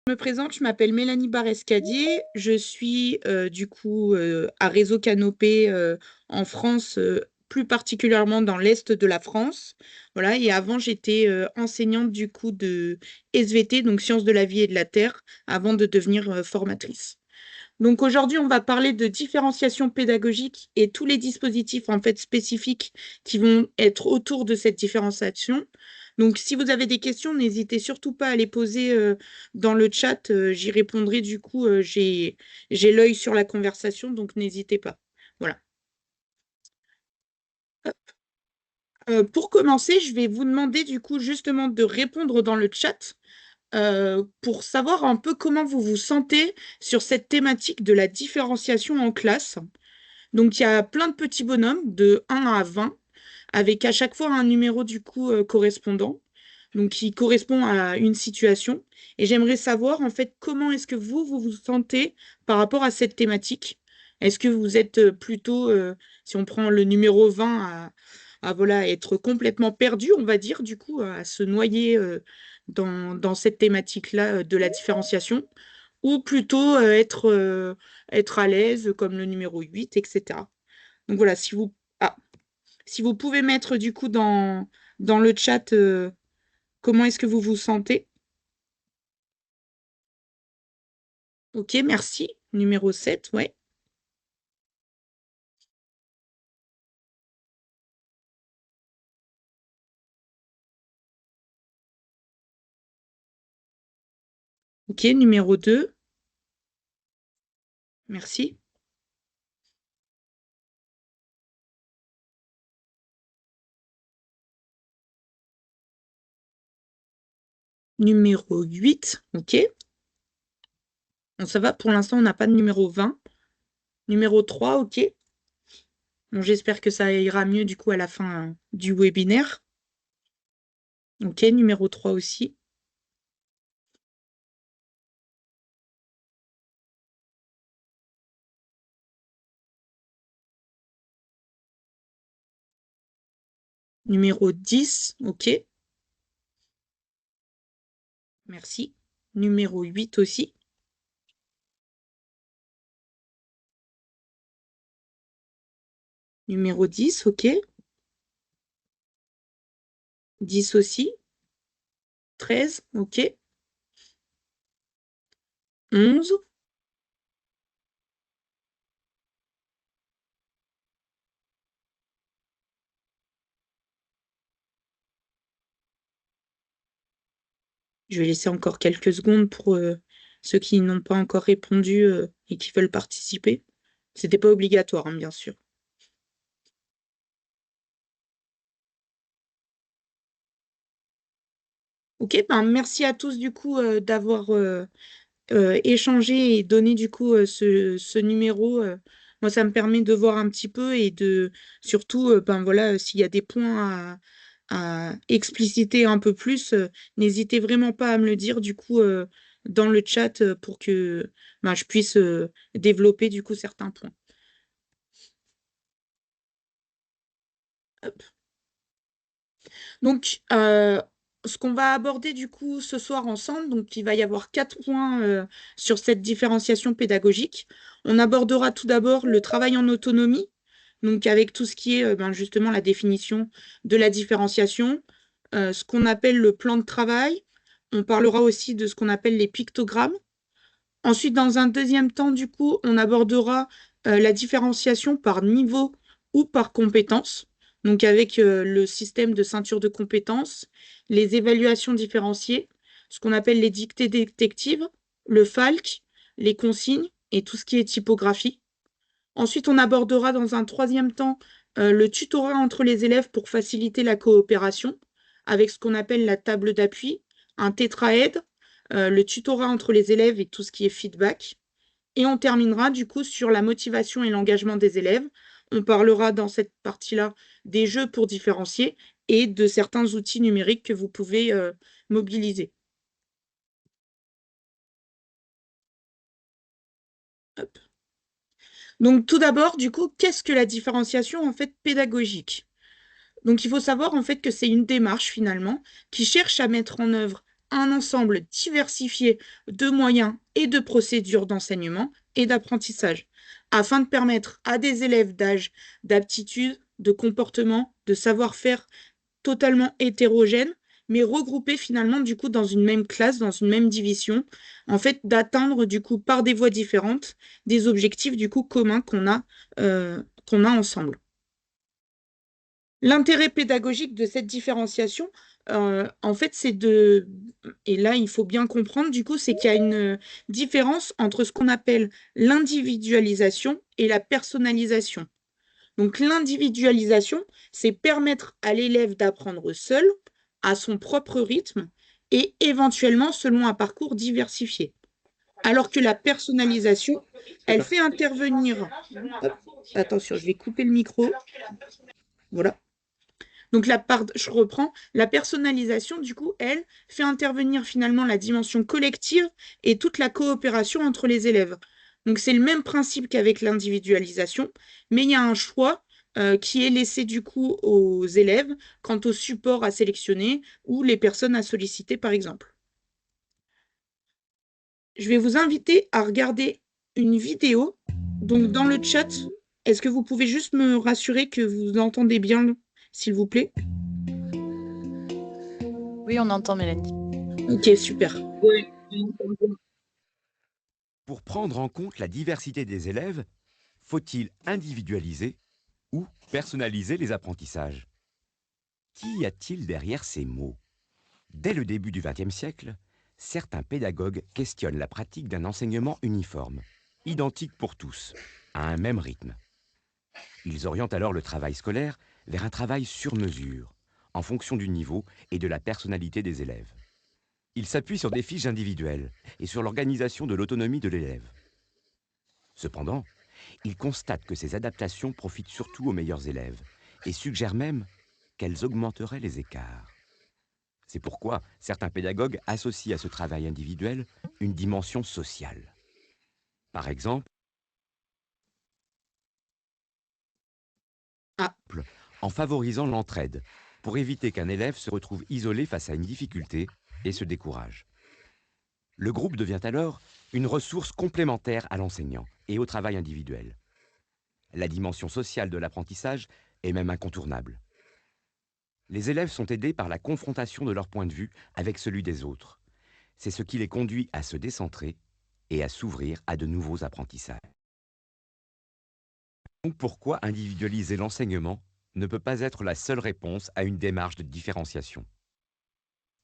Je me présente, je m'appelle Mélanie Barescadier. Je suis à Réseau Canopé en France, plus particulièrement dans l'est de la France. Voilà, et avant, j'étais enseignante de SVT, donc sciences de la vie et de la terre, avant de devenir formatrice. Donc aujourd'hui, on va parler de différenciation pédagogique et tous les dispositifs en fait spécifiques qui vont être autour de cette différenciation. Donc si vous avez des questions, n'hésitez surtout pas à les poser dans le chat. J'y répondrai du coup. J'ai l'œil sur la conversation, donc n'hésitez pas. Voilà. Pour commencer, je vais vous demander du coup justement de répondre dans le chat pour savoir un peu comment vous vous sentez sur cette thématique de la différenciation en classe. Donc, il y a plein de petits bonhommes de 1 à 20, avec à chaque fois un numéro correspondant, donc qui correspond à une situation. Et j'aimerais savoir, en fait, comment est-ce que vous vous sentez par rapport à cette thématique? Est-ce que vous êtes plutôt, si on prend le numéro 20, voilà, être complètement perdu, on va dire, du coup, à se noyer dans cette thématique-là de la différenciation, ou plutôt être à l'aise comme le numéro 8, etc. Donc voilà, si vous pouvez mettre du coup dans le chat comment est-ce que vous vous sentez. Ok, merci. Numéro 7, ouais. Ok, numéro 2, merci. Numéro 8, ok. Bon, ça va, pour l'instant, on n'a pas de numéro 20. Numéro 3, ok. Bon, j'espère que ça ira mieux du coup à la fin du webinaire. Ok, numéro 3 aussi. Numéro 10, ok. Merci. Numéro 8 aussi. Numéro 10, ok. 10 aussi. 13, ok. 11. Je vais laisser encore quelques secondes pour ceux qui n'ont pas encore répondu et qui veulent participer. C'était pas obligatoire, hein, bien sûr. Ok, ben merci à tous du coup d'avoir échangé et donné du coup ce numéro. Moi, ça me permet de voir un petit peu et de surtout, ben voilà, s'il y a des points à expliciter un peu plus, n'hésitez vraiment pas à me le dire du coup dans le chat pour que ben, je puisse développer du coup certains points. Hop. Donc, ce qu'on va aborder du coup ce soir ensemble, donc il va y avoir 4 points sur cette différenciation pédagogique. On abordera tout d'abord le travail en autonomie, donc avec tout ce qui est ben, justement la définition de la différenciation, ce qu'on appelle le plan de travail. On parlera aussi de ce qu'on appelle les pictogrammes. Ensuite, dans un deuxième temps, du coup, on abordera la différenciation par niveau ou par compétence, donc avec le système de ceinture de compétences, les évaluations différenciées, ce qu'on appelle les dictées détectives, le FALC, les consignes et tout ce qui est typographie. Ensuite, on abordera dans un troisième temps le tutorat entre les élèves pour faciliter la coopération, avec ce qu'on appelle la table d'appui, un tétraède, le tutorat entre les élèves et tout ce qui est feedback. Et on terminera du coup sur la motivation et l'engagement des élèves. On parlera dans cette partie-là des jeux pour différencier et de certains outils numériques que vous pouvez mobiliser. Hop. Donc tout d'abord, du coup, qu'est-ce que la différenciation en fait pédagogique? Donc il faut savoir en fait que c'est une démarche finalement qui cherche à mettre en œuvre un ensemble diversifié de moyens et de procédures d'enseignement et d'apprentissage, afin de permettre à des élèves d'âge, d'aptitude, de comportement, de savoir-faire totalement hétérogènes, mais regroupés finalement du coup dans une même classe, dans une même division, en fait d'atteindre du coup par des voies différentes des objectifs du coup communs qu'on a ensemble. L'intérêt pédagogique de cette différenciation, en fait, et là, il faut bien comprendre, du coup, c'est qu'il y a une différence entre ce qu'on appelle l'individualisation et la personnalisation. Donc, l'individualisation, c'est permettre à l'élève d'apprendre seul, à son propre rythme, et éventuellement selon un parcours diversifié. Alors que la personnalisation, elle fait intervenir... Hop, attention, je vais couper le micro. Voilà. Donc je reprends, la personnalisation, du coup, elle fait intervenir finalement la dimension collective et toute la coopération entre les élèves. Donc c'est le même principe qu'avec l'individualisation, mais il y a un choix qui est laissé du coup aux élèves quant au support à sélectionner ou les personnes à solliciter, par exemple. Je vais vous inviter à regarder une vidéo. Donc dans le chat, est-ce que vous pouvez juste me rassurer que vous entendez bien, s'il vous plaît? Oui, on entend, Mélanie. Ok, super. Pour prendre en compte la diversité des élèves, faut-il individualiser ou personnaliser les apprentissages? Qu'y a-t-il derrière ces mots? Dès le début du XXe siècle, certains pédagogues questionnent la pratique d'un enseignement uniforme, identique pour tous, à un même rythme. Ils orientent alors le travail scolaire vers un travail sur mesure, en fonction du niveau et de la personnalité des élèves. Ils s'appuient sur des fiches individuelles et sur l'organisation de l'autonomie de l'élève. Cependant, ils constatent que ces adaptations profitent surtout aux meilleurs élèves et suggèrent même qu'elles augmenteraient les écarts. C'est pourquoi certains pédagogues associent à ce travail individuel une dimension sociale. Par exemple, en favorisant l'entraide, pour éviter qu'un élève se retrouve isolé face à une difficulté et se décourage. Le groupe devient alors une ressource complémentaire à l'enseignant et au travail individuel. La dimension sociale de l'apprentissage est même incontournable. Les élèves sont aidés par la confrontation de leur point de vue avec celui des autres. C'est ce qui les conduit à se décentrer et à s'ouvrir à de nouveaux apprentissages. Donc pourquoi individualiser l'enseignement ne peut pas être la seule réponse à une démarche de différenciation?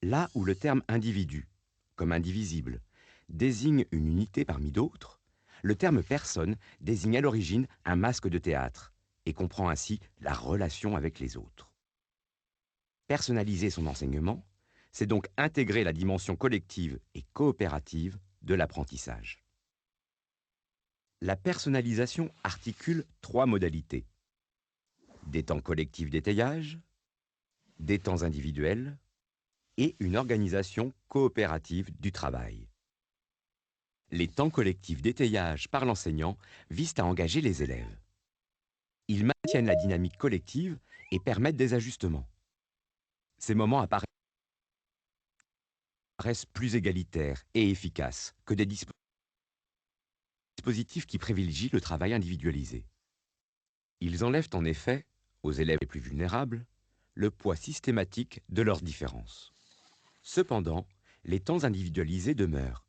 Là où le terme individu, comme indivisible, désigne une unité parmi d'autres, le terme personne désigne à l'origine un masque de théâtre et comprend ainsi la relation avec les autres. Personnaliser son enseignement, c'est donc intégrer la dimension collective et coopérative de l'apprentissage. La personnalisation articule 3 modalités: des temps collectifs d'étayage, des temps individuels et une organisation coopérative du travail. Les temps collectifs d'étayage par l'enseignant visent à engager les élèves. Ils maintiennent la dynamique collective et permettent des ajustements. Ces moments apparaissent plus égalitaires et efficaces que des dispositifs qui privilégient le travail individualisé. Ils enlèvent en effet, aux élèves les plus vulnérables, le poids systématique de leurs différences. Cependant, les temps individualisés demeurent.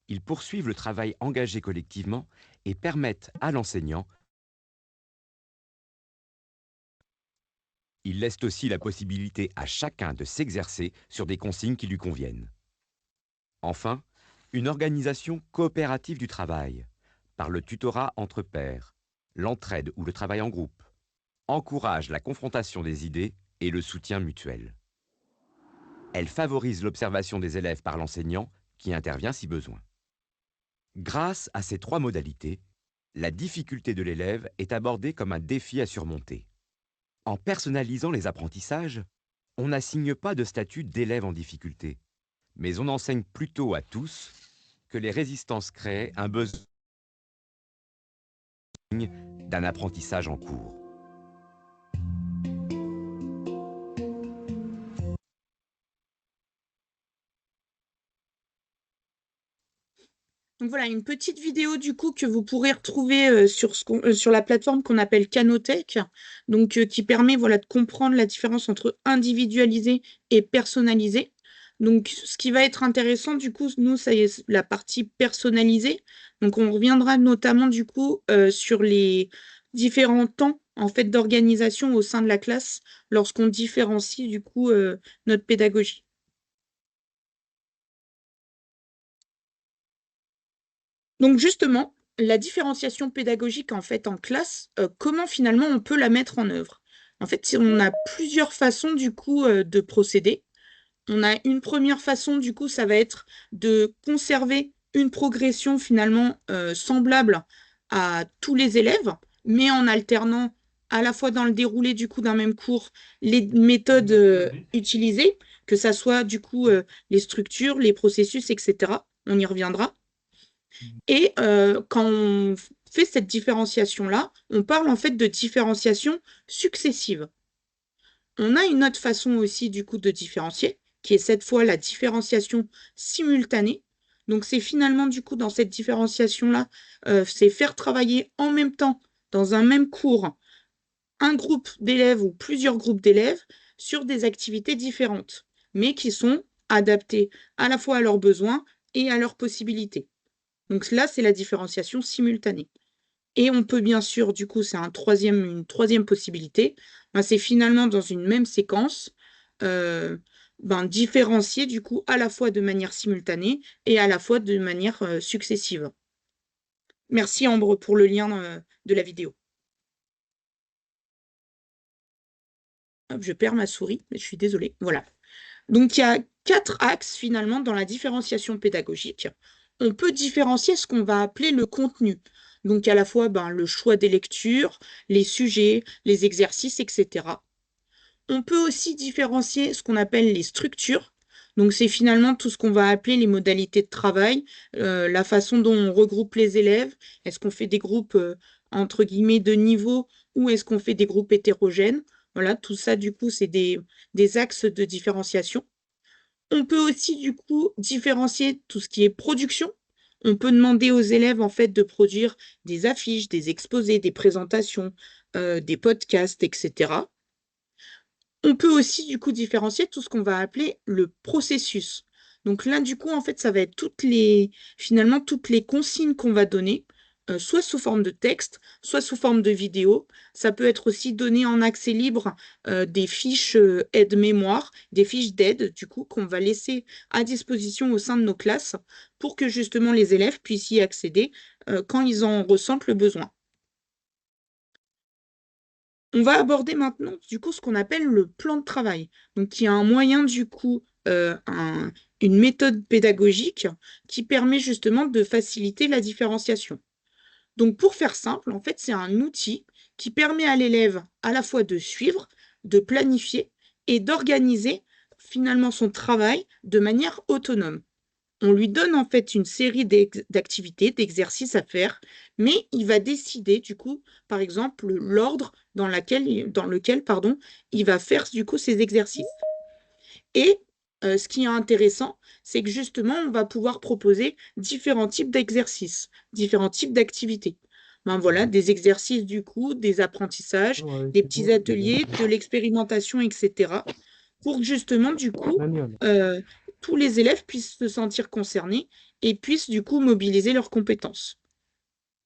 Ils poursuivent le travail engagé collectivement et permettent à l'enseignant. Ils laissent aussi la possibilité à chacun de s'exercer sur des consignes qui lui conviennent. Enfin, une organisation coopérative du travail, par le tutorat entre pairs, l'entraide ou le travail en groupe, encourage la confrontation des idées et le soutien mutuel. Elle favorise l'observation des élèves par l'enseignant qui intervient si besoin. Grâce à ces 3 modalités, la difficulté de l'élève est abordée comme un défi à surmonter. En personnalisant les apprentissages, on n'assigne pas de statut d'élève en difficulté, mais on enseigne plutôt à tous que les résistances créent un besoin d'un apprentissage en cours. Donc voilà, une petite vidéo du coup que vous pourrez retrouver sur la plateforme qu'on appelle Canotech, donc qui permet voilà, de comprendre la différence entre individualisé et personnalisé. Donc ce qui va être intéressant du coup, nous, ça y est, la partie personnalisée. Donc on reviendra notamment du coup sur les différents temps en fait d'organisation au sein de la classe lorsqu'on différencie du coup notre pédagogie. Donc justement, la différenciation pédagogique en fait en classe, comment finalement on peut la mettre en œuvre? En fait, si on a plusieurs façons du coup de procéder. On a une première façon du coup, ça va être de conserver une progression finalement semblable à tous les élèves, mais en alternant à la fois dans le déroulé du coup d'un même cours les méthodes utilisées, que ça soit du coup les structures, les processus, etc. On y reviendra. Et quand on fait cette différenciation-là, on parle en fait de différenciation successive. On a une autre façon aussi du coup de différencier, qui est cette fois la différenciation simultanée. Donc c'est finalement du coup dans cette différenciation-là, c'est faire travailler en même temps dans un même cours un groupe d'élèves ou plusieurs groupes d'élèves sur des activités différentes, mais qui sont adaptées à la fois à leurs besoins et à leurs possibilités. Donc là, c'est la différenciation simultanée. Et on peut bien sûr, du coup, c'est une troisième possibilité, ben, c'est finalement dans une même séquence, euh, ben, différencier du coup à la fois de manière simultanée et à la fois de manière successive. Merci Ambre pour le lien de la vidéo. Hop, je perds ma souris, je suis désolée. Voilà. Donc il y a 4 axes finalement dans la différenciation pédagogique. On peut différencier ce qu'on va appeler le contenu. Donc à la fois ben, le choix des lectures, les sujets, les exercices, etc. On peut aussi différencier ce qu'on appelle les structures. Donc c'est finalement tout ce qu'on va appeler les modalités de travail, la façon dont on regroupe les élèves. Est-ce qu'on fait des groupes entre guillemets de niveau ou est-ce qu'on fait des groupes hétérogènes? Voilà, tout ça du coup c'est des axes de différenciation. On peut aussi du coup différencier tout ce qui est production. On peut demander aux élèves en fait de produire des affiches, des exposés, des présentations, des podcasts, etc. On peut aussi du coup différencier tout ce qu'on va appeler le processus. Donc là, du coup, en fait, ça va être finalement toutes les consignes qu'on va donner, soit sous forme de texte, soit sous forme de vidéo. Ça peut être aussi donné en accès libre des fiches aide-mémoire, des fiches d'aide, du coup, qu'on va laisser à disposition au sein de nos classes pour que justement les élèves puissent y accéder quand ils en ressentent le besoin. On va aborder maintenant, du coup, ce qu'on appelle le plan de travail. Donc, qui est un moyen, du coup, une méthode pédagogique qui permet justement de faciliter la différenciation. Donc, pour faire simple, en fait, c'est un outil qui permet à l'élève à la fois de suivre, de planifier et d'organiser finalement son travail de manière autonome. On lui donne en fait une série d'activités, d'exercices à faire, mais il va décider du coup, par exemple, l'ordre dans lequel pardon, il va faire du coup ces exercices. Et ce qui est intéressant, c'est que justement, on va pouvoir proposer différents types d'exercices, différents types d'activités. Ben voilà, des exercices du coup, des apprentissages, Ouais, des c'est bon, petits c'est bien. ateliers, de l'expérimentation, etc. Pour que justement, du coup, Génial. euh, tous les élèves puissent se sentir concernés et puissent du coup mobiliser leurs compétences.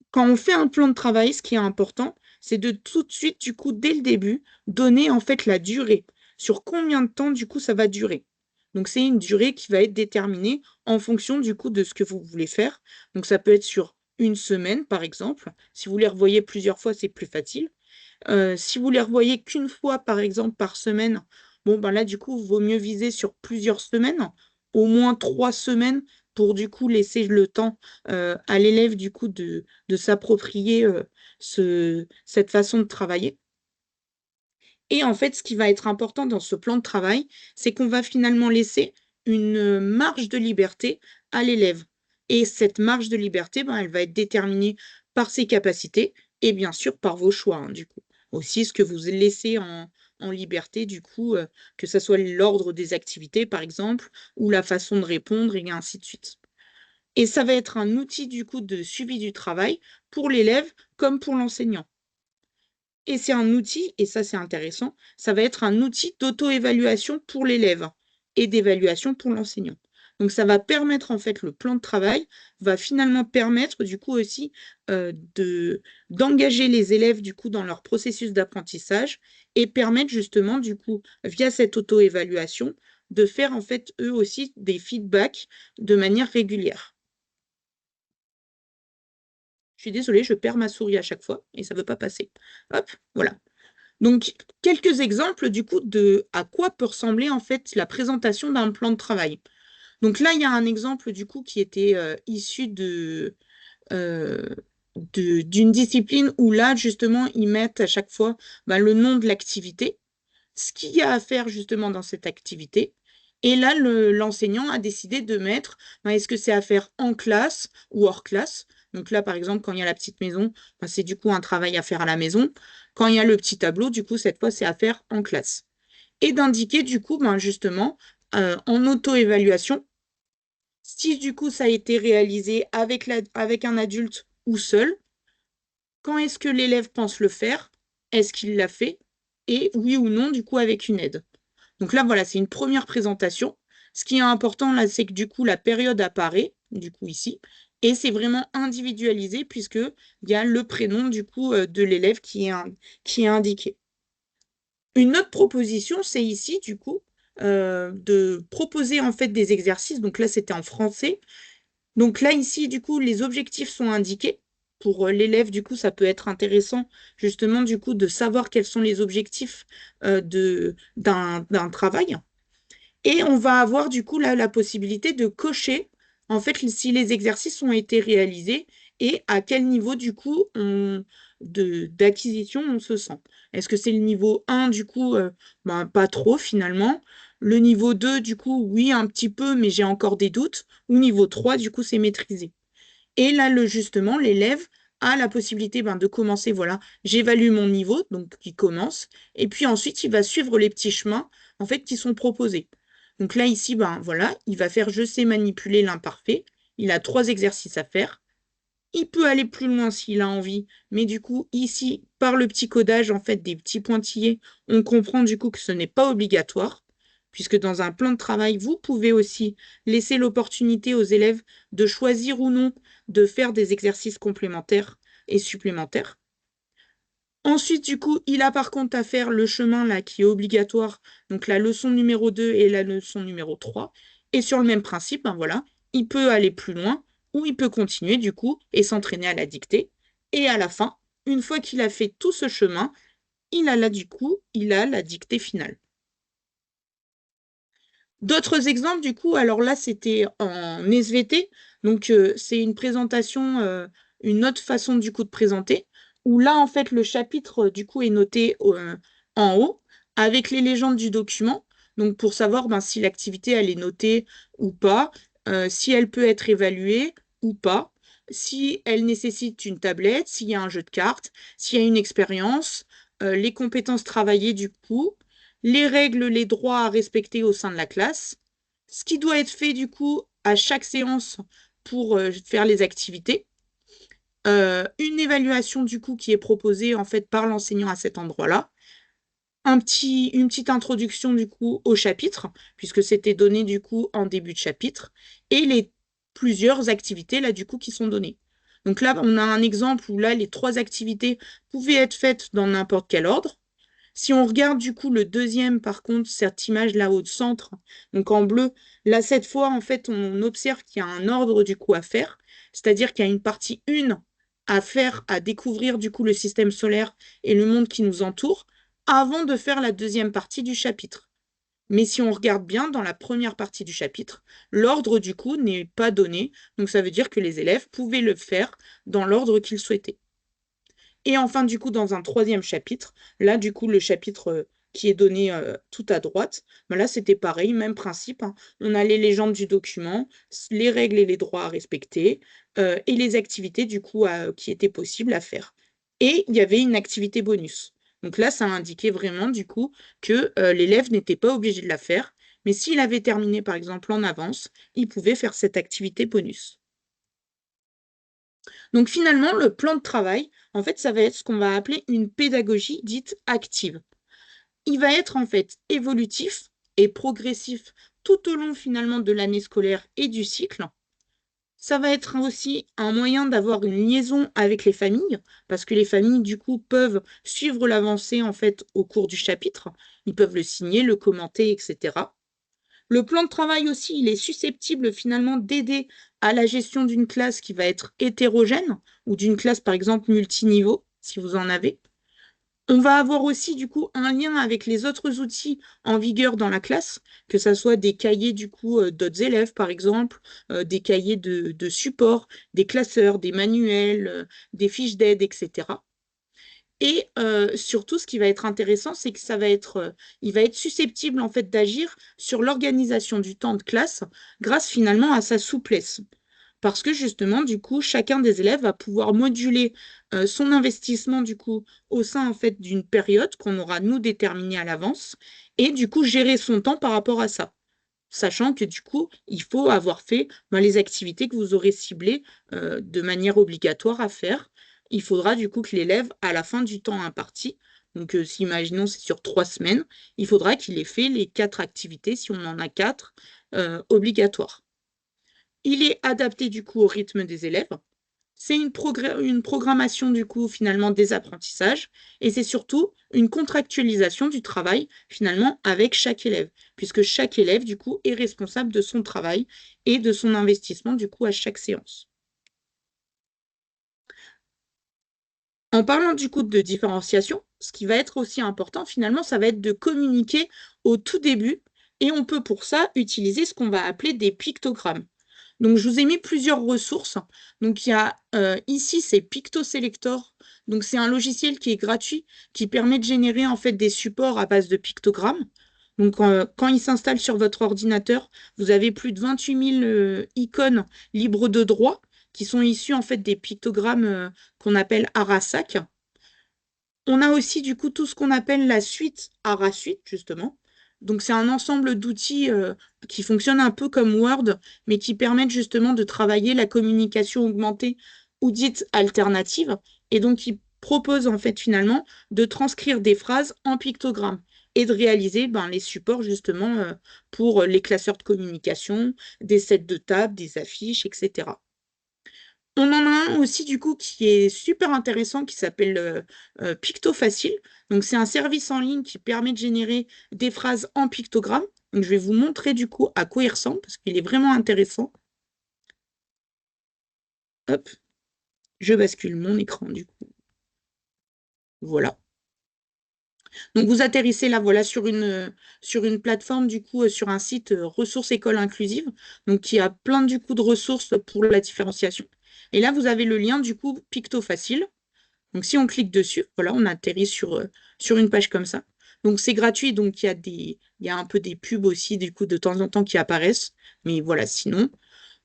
Quand on fait un plan de travail, ce qui est important, c'est de tout de suite, du coup, dès le début, donner en fait la durée. Sur combien de temps, du coup, ça va durer. Donc, c'est une durée qui va être déterminée en fonction, du coup, de ce que vous voulez faire. Donc, ça peut être sur une semaine, par exemple. Si vous les revoyez plusieurs fois, c'est plus facile. Si vous les revoyez qu'une fois, par exemple, par semaine, bon, ben là, du coup, il vaut mieux viser sur plusieurs semaines, au moins 3 semaines, pour du coup laisser le temps à l'élève, du coup, de s'approprier cette façon de travailler. Et en fait, ce qui va être important dans ce plan de travail, c'est qu'on va finalement laisser une marge de liberté à l'élève. Et cette marge de liberté, ben, elle va être déterminée par ses capacités et bien sûr par vos choix, hein, du coup. Aussi, ce que vous laissez en liberté, du coup, que ce soit l'ordre des activités, par exemple, ou la façon de répondre, et ainsi de suite. Et ça va être un outil du coup de suivi du travail pour l'élève comme pour l'enseignant. Et c'est un outil, et ça c'est intéressant, ça va être un outil d'auto-évaluation pour l'élève et d'évaluation pour l'enseignant. Donc ça va permettre en fait, le plan de travail va finalement permettre du coup aussi d'engager les élèves du coup dans leur processus d'apprentissage et permettre justement du coup via cette auto-évaluation de faire en fait eux aussi des feedbacks de manière régulière. Je suis désolée, je perds ma souris à chaque fois et ça ne veut pas passer. Hop, voilà. Donc, quelques exemples du coup de à quoi peut ressembler en fait la présentation d'un plan de travail. Donc là, il y a un exemple du coup qui était issu euh, d'une discipline où là, justement, ils mettent à chaque fois le nom de l'activité, ce qu'il y a à faire justement dans cette activité. Et là, l'enseignant a décidé de mettre, est-ce que c'est à faire en classe ou hors classe? Donc là, par exemple, quand il y a la petite maison, c'est du coup un travail à faire à la maison. Quand il y a le petit tableau, du coup, cette fois, c'est à faire en classe. Et d'indiquer, du coup, justement, en auto-évaluation, si du coup ça a été réalisé avec un adulte ou seul, quand est-ce que l'élève pense le faire? Est-ce qu'il l'a fait? Et oui ou non, du coup, avec une aide. Donc là, voilà, c'est une première présentation. Ce qui est important là, c'est que du coup, la période apparaît, du coup, ici, et c'est vraiment individualisé puisqu'il y a le prénom, du coup, de l'élève qui est indiqué. Une autre proposition, c'est ici, du coup, de proposer en fait des exercices. Donc là, c'était en français. Donc là, ici, du coup, les objectifs sont indiqués. Pour l'élève, du coup, ça peut être intéressant, justement, du coup, de savoir quels sont les objectifs d'un travail. Et on va avoir du coup là la possibilité de cocher en fait si les exercices ont été réalisés et à quel niveau du coup d'acquisition on se sent. Est-ce que c'est le niveau 1 du coup pas trop finalement. Le niveau 2 du coup oui un petit peu mais j'ai encore des doutes. Ou niveau 3 du coup c'est maîtrisé. Et là justement l'élève a la possibilité de commencer, voilà, j'évalue mon niveau, donc qui commence, et puis ensuite il va suivre les petits chemins en fait qui sont proposés. Donc là ici, voilà, il va faire je sais manipuler l'imparfait. Il a 3 exercices à faire. Il peut aller plus loin s'il a envie, mais du coup, ici, par le petit codage, en fait, des petits pointillés, on comprend du coup que ce n'est pas obligatoire, puisque dans un plan de travail, vous pouvez aussi laisser l'opportunité aux élèves de choisir ou non de faire des exercices complémentaires et supplémentaires. Ensuite, du coup, il a par contre à faire le chemin là qui est obligatoire, donc la leçon numéro 2 et la leçon numéro 3. Et sur le même principe, voilà, il peut aller plus loin ou il peut continuer du coup et s'entraîner à la dictée. Et à la fin, une fois qu'il a fait tout ce chemin, il a là du coup, il a la dictée finale. D'autres exemples, du coup, alors là, c'était en SVT, donc c'est une présentation, une autre façon du coup de présenter, où là, en fait, le chapitre, du coup, est noté en haut, avec les légendes du document, donc pour savoir si l'activité, elle est notée ou pas, si elle peut être évaluée ou pas, si elle nécessite une tablette, s'il y a un jeu de cartes, s'il y a une expérience, les compétences travaillées, du coup, les règles, les droits à respecter au sein de la classe, ce qui doit être fait du coup à chaque séance pour faire les activités, une évaluation du coup qui est proposée en fait par l'enseignant à cet endroit-là, une petite introduction du coup au chapitre, puisque c'était donné du coup en début de chapitre, et les plusieurs activités là du coup qui sont données. Donc là, on a un exemple où là, les 3 activités pouvaient être faites dans n'importe quel ordre. Si on regarde du coup le deuxième, par contre, cette image là au centre, donc en bleu, là cette fois, en fait, on observe qu'il y a un ordre du coup à faire, c'est-à-dire qu'il y a une partie 1 à faire, à découvrir du coup le système solaire et le monde qui nous entoure, avant de faire la deuxième partie du chapitre. Mais si on regarde bien dans la première partie du chapitre, l'ordre du coup n'est pas donné, donc ça veut dire que les élèves pouvaient le faire dans l'ordre qu'ils souhaitaient. Et enfin, du coup, dans un troisième chapitre, là, du coup, le chapitre qui est donné tout à droite, là, c'était pareil, même principe, hein. On a les légendes du document, les règles et les droits à respecter, et les activités, du coup, qui étaient possibles à faire. Et il y avait une activité bonus. Donc là, ça indiquait vraiment, du coup, que l'élève n'était pas obligé de la faire, mais s'il avait terminé, par exemple, en avance, il pouvait faire cette activité bonus. Donc finalement, le plan de travail, en fait, ça va être ce qu'on va appeler une pédagogie dite active. Il va être en fait évolutif et progressif tout au long finalement de l'année scolaire et du cycle. Ça va être aussi un moyen d'avoir une liaison avec les familles, parce que les familles, du coup, peuvent suivre l'avancée, en fait, au cours du chapitre. Ils peuvent le signer, le commenter, etc. Le plan de travail aussi, il est susceptible finalement d'aider à la gestion d'une classe qui va être hétérogène, ou d'une classe, par exemple, multiniveau, si vous en avez. On va avoir aussi du coup un lien avec les autres outils en vigueur dans la classe, que ce soit des cahiers du coup d'autres élèves par exemple, des cahiers de support, des classeurs, des manuels, des fiches d'aide, etc. Et surtout, ce qui va être intéressant, c'est que il va être susceptible en fait d'agir sur l'organisation du temps de classe grâce finalement à sa souplesse. Parce que justement, du coup, chacun des élèves va pouvoir moduler son investissement du coup au sein en fait d'une période qu'on aura nous déterminée à l'avance et du coup gérer son temps par rapport à ça. Sachant que du coup, il faut avoir fait les activités que vous aurez ciblées de manière obligatoire à faire. Il faudra du coup que l'élève, à la fin du temps imparti, donc si imaginons c'est sur 3 semaines, il faudra qu'il ait fait les 4 activités, si on en a 4, obligatoires. Il est adapté du coup au rythme des élèves. C'est une programmation du coup finalement des apprentissages et c'est surtout une contractualisation du travail finalement avec chaque élève, puisque chaque élève du coup est responsable de son travail et de son investissement du coup à chaque séance. En parlant du coup de différenciation, ce qui va être aussi important finalement, ça va être de communiquer au tout début et on peut pour ça utiliser ce qu'on va appeler des pictogrammes. Donc, je vous ai mis plusieurs ressources. Donc, il y a ici, c'est PictoSelector. Donc, c'est un logiciel qui est gratuit, qui permet de générer en fait des supports à base de pictogrammes. Donc, quand il s'installe sur votre ordinateur, vous avez plus de 28 000 icônes libres de droit qui sont issues en fait des pictogrammes qu'on appelle Arasac. On a aussi du coup tout ce qu'on appelle la suite AraSuite, justement. Donc c'est un ensemble d'outils qui fonctionnent un peu comme Word, mais qui permettent justement de travailler la communication augmentée ou dite alternative, et donc qui propose en fait finalement de transcrire des phrases en pictogrammes et de réaliser les supports justement pour les classeurs de communication, des sets de tables, des affiches, etc. On en a un aussi du coup qui est super intéressant qui s'appelle Pictofacile. Donc c'est un service en ligne qui permet de générer des phrases en pictogramme. Donc je vais vous montrer du coup à quoi il ressemble parce qu'il est vraiment intéressant. Hop, je bascule mon écran du coup. Voilà. Donc vous atterrissez là voilà sur une plateforme du coup sur un site ressources école inclusive donc qui a plein du coup de ressources pour la différenciation. Et là vous avez le lien du coup Pictofacile. Donc, si on clique dessus, voilà, on atterrit sur une page comme ça. Donc, c'est gratuit, donc il y a un peu des pubs aussi, du coup, de temps en temps qui apparaissent. Mais voilà, sinon.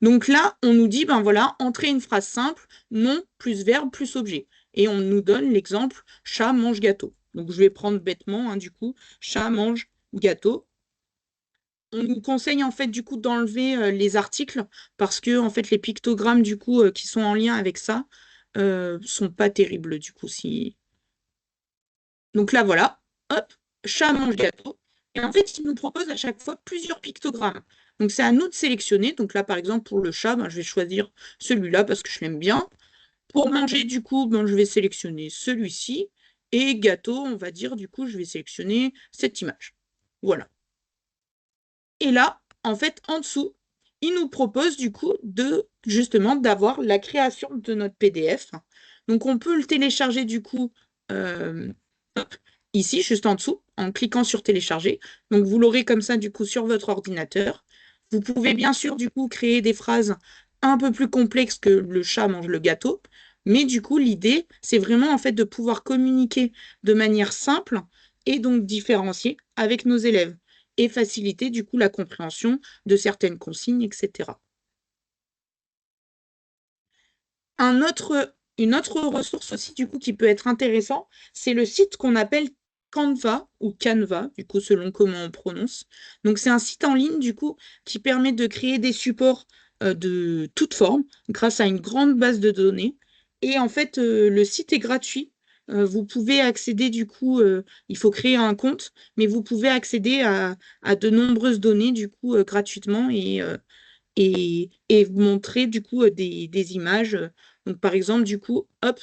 Donc là, on nous dit, ben voilà, entrer une phrase simple, nom plus verbe plus objet. Et on nous donne l'exemple chat mange gâteau. Donc, je vais prendre bêtement, du coup, chat mange gâteau. On nous conseille en fait du coup d'enlever les articles parce que en fait les pictogrammes du coup qui sont en lien avec ça sont pas terribles du coup si. Donc là voilà, hop, chat mange gâteau. Et en fait il nous propose à chaque fois plusieurs pictogrammes. Donc c'est à nous de sélectionner. Donc là par exemple pour le chat, je vais choisir celui-là parce que je l'aime bien. Pour manger du coup, je vais sélectionner celui-ci. Et gâteau, on va dire du coup je vais sélectionner cette image. Voilà. Et là, en fait, en dessous, il nous propose du coup de justement d'avoir la création de notre PDF. Donc on peut le télécharger du coup euh, ici, juste en dessous, en cliquant sur télécharger. Donc vous l'aurez comme ça du coup sur votre ordinateur. Vous pouvez bien sûr du coup créer des phrases un peu plus complexes que le chat mange le gâteau. Mais du coup, l'idée, c'est vraiment en fait de pouvoir communiquer de manière simple et donc différenciée avec nos élèves et faciliter du coup la compréhension de certaines consignes, etc. Une autre ressource aussi du coup qui peut être intéressant, c'est le site qu'on appelle Canva ou Canva, du coup selon comment on prononce. Donc c'est un site en ligne du coup qui permet de créer des supports de toute forme grâce à une grande base de données. Et en fait, le site est gratuit. Vous pouvez accéder du coup, il faut créer un compte, mais vous pouvez accéder à de nombreuses données du coup gratuitement et vous montrer du coup des images. Donc par exemple, du coup, hop,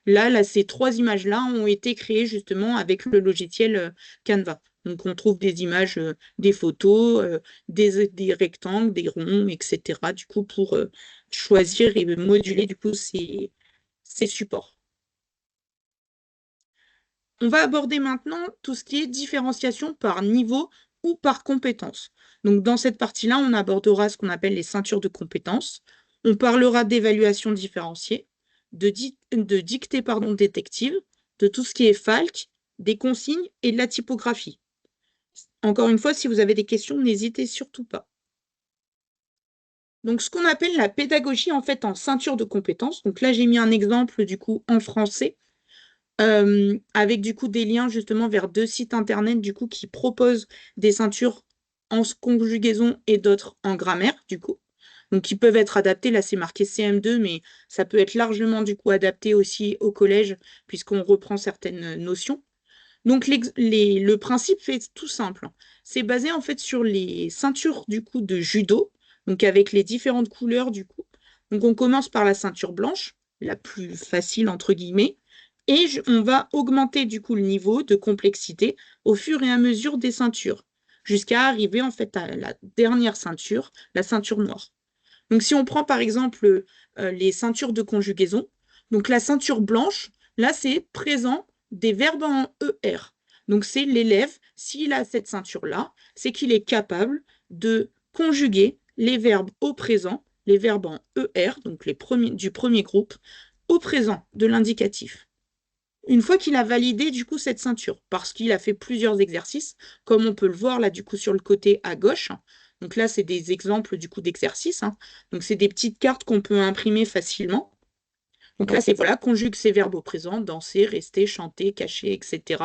là, ces trois images-là ont été créées justement avec le logiciel Canva. Donc on trouve des images, des photos, des rectangles, des ronds, etc. Du coup, pour choisir et moduler du coup ces supports. On va aborder maintenant tout ce qui est différenciation par niveau ou par compétence. Donc, dans cette partie-là, on abordera ce qu'on appelle les ceintures de compétences. On parlera d'évaluation différenciée, de dictée détective, de tout ce qui est FALC, des consignes et de la typographie. Encore une fois, si vous avez des questions, n'hésitez surtout pas. Donc, ce qu'on appelle la pédagogie en fait en ceinture de compétences. Donc là, j'ai mis un exemple du coup en français. Avec du coup des liens justement vers deux sites internet du coup qui proposent des ceintures en conjugaison et d'autres en grammaire du coup. Donc qui peuvent être adaptés, là c'est marqué CM2, mais ça peut être largement du coup adapté aussi au collège puisqu'on reprend certaines notions. Donc le principe fait tout simple. C'est basé en fait sur les ceintures du coup de judo, donc avec les différentes couleurs du coup. Donc on commence par la ceinture blanche, la plus facile entre guillemets, et on va augmenter du coup le niveau de complexité au fur et à mesure des ceintures, jusqu'à arriver en fait à la dernière ceinture, la ceinture noire. Donc si on prend par exemple les ceintures de conjugaison, donc la ceinture blanche, là c'est présent des verbes en ER. Donc c'est l'élève, s'il a cette ceinture-là, c'est qu'il est capable de conjuguer les verbes au présent, les verbes en ER, donc les premiers, du premier groupe, au présent de l'indicatif. Une fois qu'il a validé du coup cette ceinture, parce qu'il a fait plusieurs exercices, comme on peut le voir là du coup sur le côté à gauche. Donc là, c'est des exemples du coup d'exercices, hein. Donc c'est des petites cartes qu'on peut imprimer facilement. Donc là, c'est voilà, conjugue ces verbes au présent, danser, rester, chanter, cacher, etc.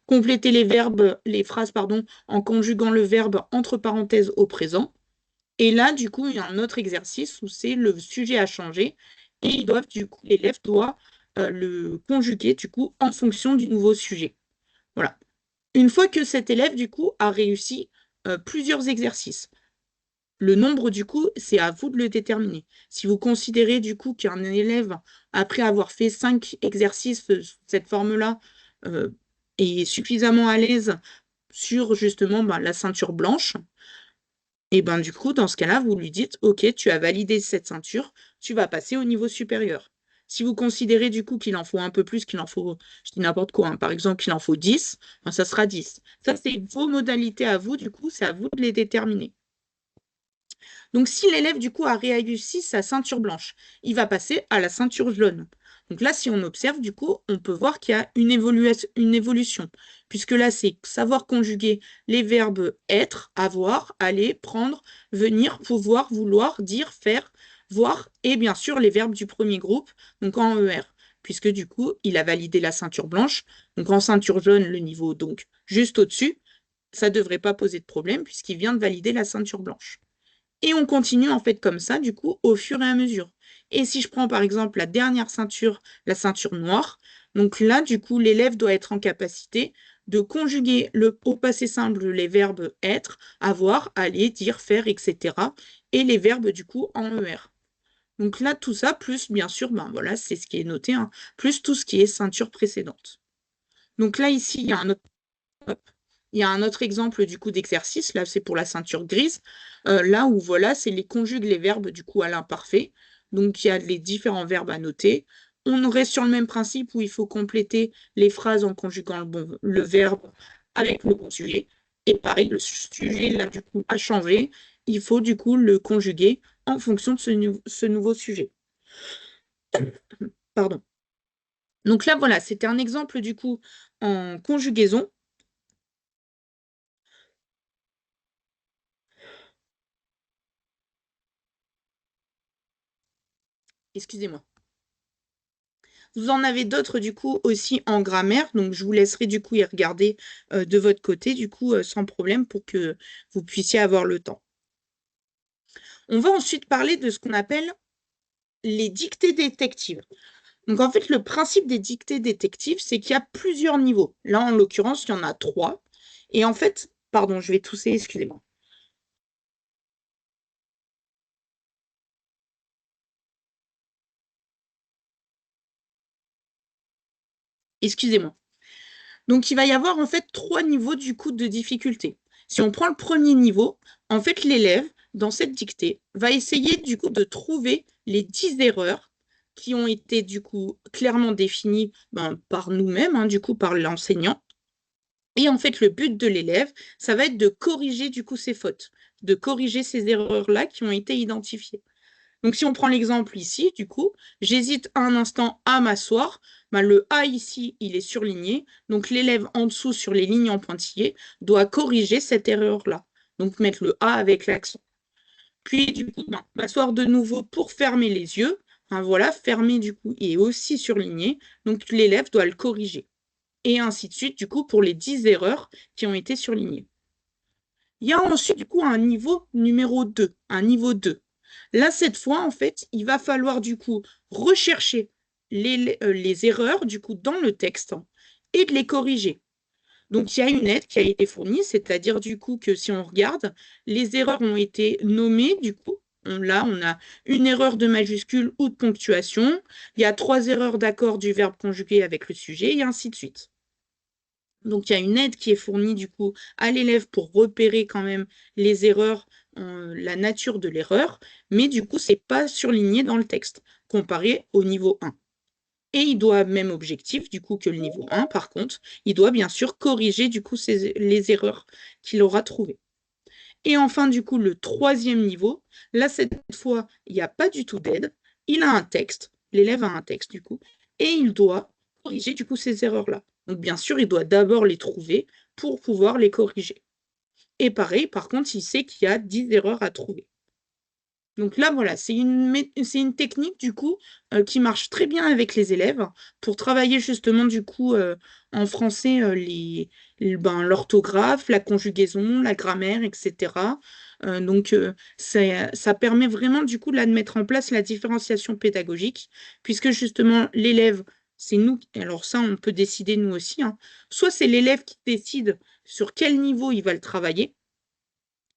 Compléter les verbes, les phrases, pardon, en conjuguant le verbe entre parenthèses au présent. Et là, du coup, il y a un autre exercice où c'est le sujet à changer et l'élève doit le conjuguer du coup en fonction du nouveau sujet. Voilà. Une fois que cet élève du coup a réussi plusieurs exercices, le nombre du coup, c'est à vous de le déterminer. Si vous considérez du coup qu'un élève, après avoir fait 5 exercices de cette forme-là, euh, est suffisamment à l'aise sur justement la ceinture blanche, et ben du coup, dans ce cas-là, vous lui dites, OK, tu as validé cette ceinture, tu vas passer au niveau supérieur. Si vous considérez du coup qu'il en faut un peu plus, qu'il en faut, je dis n'importe quoi, hein, par exemple qu'il en faut 10, ben, ça sera 10. Ça, c'est vos modalités à vous, du coup, c'est à vous de les déterminer. Donc, si l'élève, du coup, a réussi sa ceinture blanche, il va passer à la ceinture jaune. Donc là, si on observe, du coup, on peut voir qu'il y a une évolution, puisque là, c'est savoir conjuguer les verbes être, avoir, aller, prendre, venir, pouvoir, vouloir, dire, faire, voir, et bien sûr les verbes du premier groupe, donc en ER, puisque du coup, il a validé la ceinture blanche, donc en ceinture jaune, le niveau donc juste au-dessus, ça ne devrait pas poser de problème, puisqu'il vient de valider la ceinture blanche. Et on continue en fait comme ça, du coup, au fur et à mesure. Et si je prends par exemple la dernière ceinture, la ceinture noire, donc là, du coup, l'élève doit être en capacité de conjuguer au passé simple les verbes être, avoir, aller, dire, faire, etc. Et les verbes du coup en ER. Donc là, tout ça, plus bien sûr, ben voilà, c'est ce qui est noté, hein, plus tout ce qui est ceinture précédente. Donc là, ici, il y a un autre Hop. Il y a un autre exemple du coup d'exercice, là c'est pour la ceinture grise, là où voilà, c'est les conjugue les verbes du coup à l'imparfait. Donc il y a les différents verbes à noter. On reste sur le même principe où il faut compléter les phrases en conjuguant le verbe avec le bon sujet. Et pareil, le sujet là du coup a changé. Il faut du coup le conjuguer en fonction de ce nouveau sujet. Pardon. Donc là voilà, c'était un exemple du coup en conjugaison. Excusez-moi. Vous en avez d'autres du coup aussi en grammaire, donc je vous laisserai du coup y regarder de votre côté, du coup sans problème pour que vous puissiez avoir le temps. On va ensuite parler de ce qu'on appelle les dictées détectives. Donc en fait, le principe des dictées détectives, c'est qu'il y a plusieurs niveaux. Là, en l'occurrence, il y en a trois. Et en fait, pardon, je vais tousser, excusez-moi. Excusez-moi. Donc il va y avoir en fait trois niveaux du coup de difficulté. Si on prend le premier niveau, en fait, l'élève, dans cette dictée, va essayer du coup de trouver les 10 erreurs qui ont été du coup clairement définies par nous-mêmes, du coup par l'enseignant. Et en fait, le but de l'élève, ça va être de corriger du coup ces fautes, de corriger ces erreurs-là qui ont été identifiées. Donc, si on prend l'exemple ici, du coup, j'hésite un instant à m'asseoir. Le A ici, il est surligné. Donc, l'élève en dessous, sur les lignes en pointillés, doit corriger cette erreur-là. Donc, mettre le A avec l'accent. Puis, du coup, m'asseoir de nouveau pour fermer les yeux. Voilà, fermer, du coup, est aussi surligné. Donc, l'élève doit le corriger. Et ainsi de suite, du coup, pour les 10 erreurs qui ont été surlignées. Il y a ensuite, du coup, un niveau numéro 2, un niveau 2. Là, cette fois, en fait, il va falloir, du coup, rechercher les erreurs, du coup, dans le texte et de les corriger. Donc, il y a une aide qui a été fournie, c'est-à-dire, du coup, que si on regarde, les erreurs ont été nommées, du coup. Là, on a une erreur de majuscule ou de ponctuation. Il y a 3 erreurs d'accord du verbe conjugué avec le sujet, et ainsi de suite. Donc, il y a une aide qui est fournie du coup à l'élève pour repérer quand même les erreurs, la nature de l'erreur, mais du coup, c'est pas surligné dans le texte, comparé au niveau 1. Et il doit, même objectif, du coup, que le niveau 1, par contre, il doit bien sûr corriger du coup les erreurs qu'il aura trouvées. Et enfin, du coup, le troisième niveau, là, cette fois, il n'y a pas du tout d'aide. Il a un texte, l'élève a un texte, du coup, et il doit corriger, du coup, ces erreurs-là. Donc, bien sûr, il doit d'abord les trouver pour pouvoir les corriger. Et pareil, par contre, il sait qu'il y a 10 erreurs à trouver. Donc là, voilà, c'est une technique du coup qui marche très bien avec les élèves pour travailler justement du coup en français l'orthographe, la conjugaison, la grammaire, etc. Ça permet vraiment du coup là, de mettre en place la différenciation pédagogique puisque justement l'élève, c'est nous, alors ça on peut décider nous aussi, soit c'est l'élève qui décide sur quel niveau il va le travailler.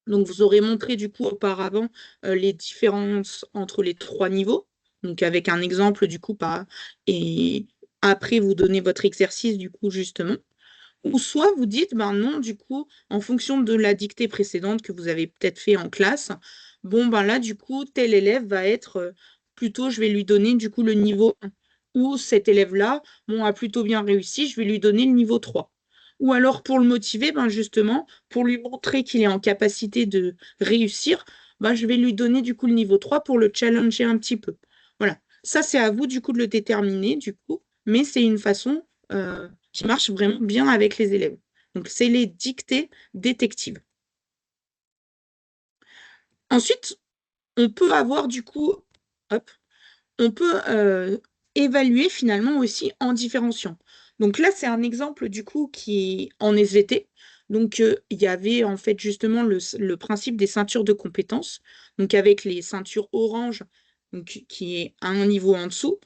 Donc, vous aurez montré du coup auparavant les différences entre les trois niveaux. Donc, avec un exemple du coup et après vous donnez votre exercice du coup justement. Ou soit vous dites, ben non, du coup, en fonction de la dictée précédente que vous avez peut-être fait en classe, bon ben là du coup, tel élève va être plutôt, je vais lui donner du coup le niveau 1. Ou cet élève-là, bon, a plutôt bien réussi, je vais lui donner le niveau 3. Ou alors pour le motiver, ben justement, pour lui montrer qu'il est en capacité de réussir, ben je vais lui donner du coup le niveau 3 pour le challenger un petit peu. Voilà. Ça, c'est à vous du coup de le déterminer, du coup, mais c'est une façon qui marche vraiment bien avec les élèves. Donc, c'est les dictées détectives. Ensuite, on peut avoir du coup, hop, on peut évaluer finalement aussi en différenciant. Donc là, c'est un exemple du coup qui est en SVT. Donc, il y avait en fait justement le principe des ceintures de compétences. Donc, avec les ceintures orange, donc, qui est à un niveau en dessous,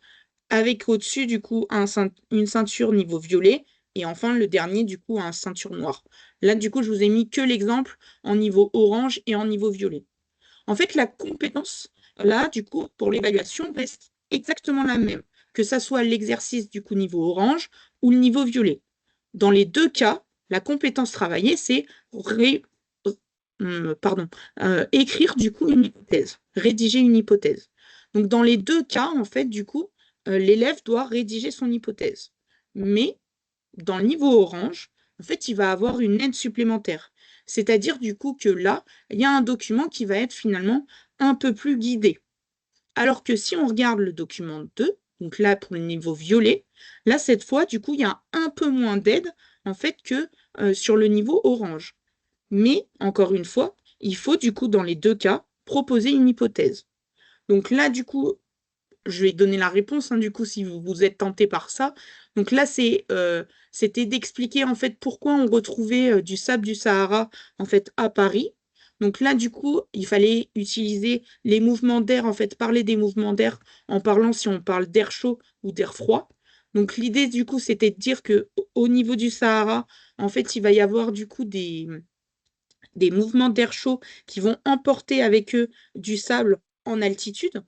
avec au-dessus du coup une ceinture niveau violet, et enfin le dernier du coup un ceinture noire. Là, du coup, je vous ai mis que l'exemple en niveau orange et en niveau violet. En fait, la compétence, là, du coup, pour l'évaluation, reste exactement la même, que ça soit l'exercice du coup niveau orange ou le niveau violet. Dans les deux cas, la compétence travaillée, c'est écrire du coup une hypothèse, rédiger une hypothèse. Donc dans les deux cas, en fait, du coup, l'élève doit rédiger son hypothèse. Mais dans le niveau orange, en fait, il va avoir une aide supplémentaire. C'est-à-dire du coup que là, il y a un document qui va être finalement un peu plus guidé. Alors que si on regarde le document 2, donc là pour le niveau violet, là cette fois, du coup, il y a un peu moins d'aide en fait que sur le niveau orange. Mais encore une fois, il faut du coup dans les deux cas proposer une hypothèse. Donc là, du coup, je vais donner la réponse, du coup, si vous êtes tenté par ça. Donc là, c'était d'expliquer en fait pourquoi on retrouvait du sable du Sahara en fait à Paris. Donc là, du coup, il fallait utiliser les mouvements d'air, en fait, parler des mouvements d'air en parlant si on parle d'air chaud ou d'air froid. Donc l'idée, du coup, c'était de dire que au niveau du Sahara, en fait, il va y avoir du coup des mouvements d'air chaud qui vont emporter avec eux du sable en altitude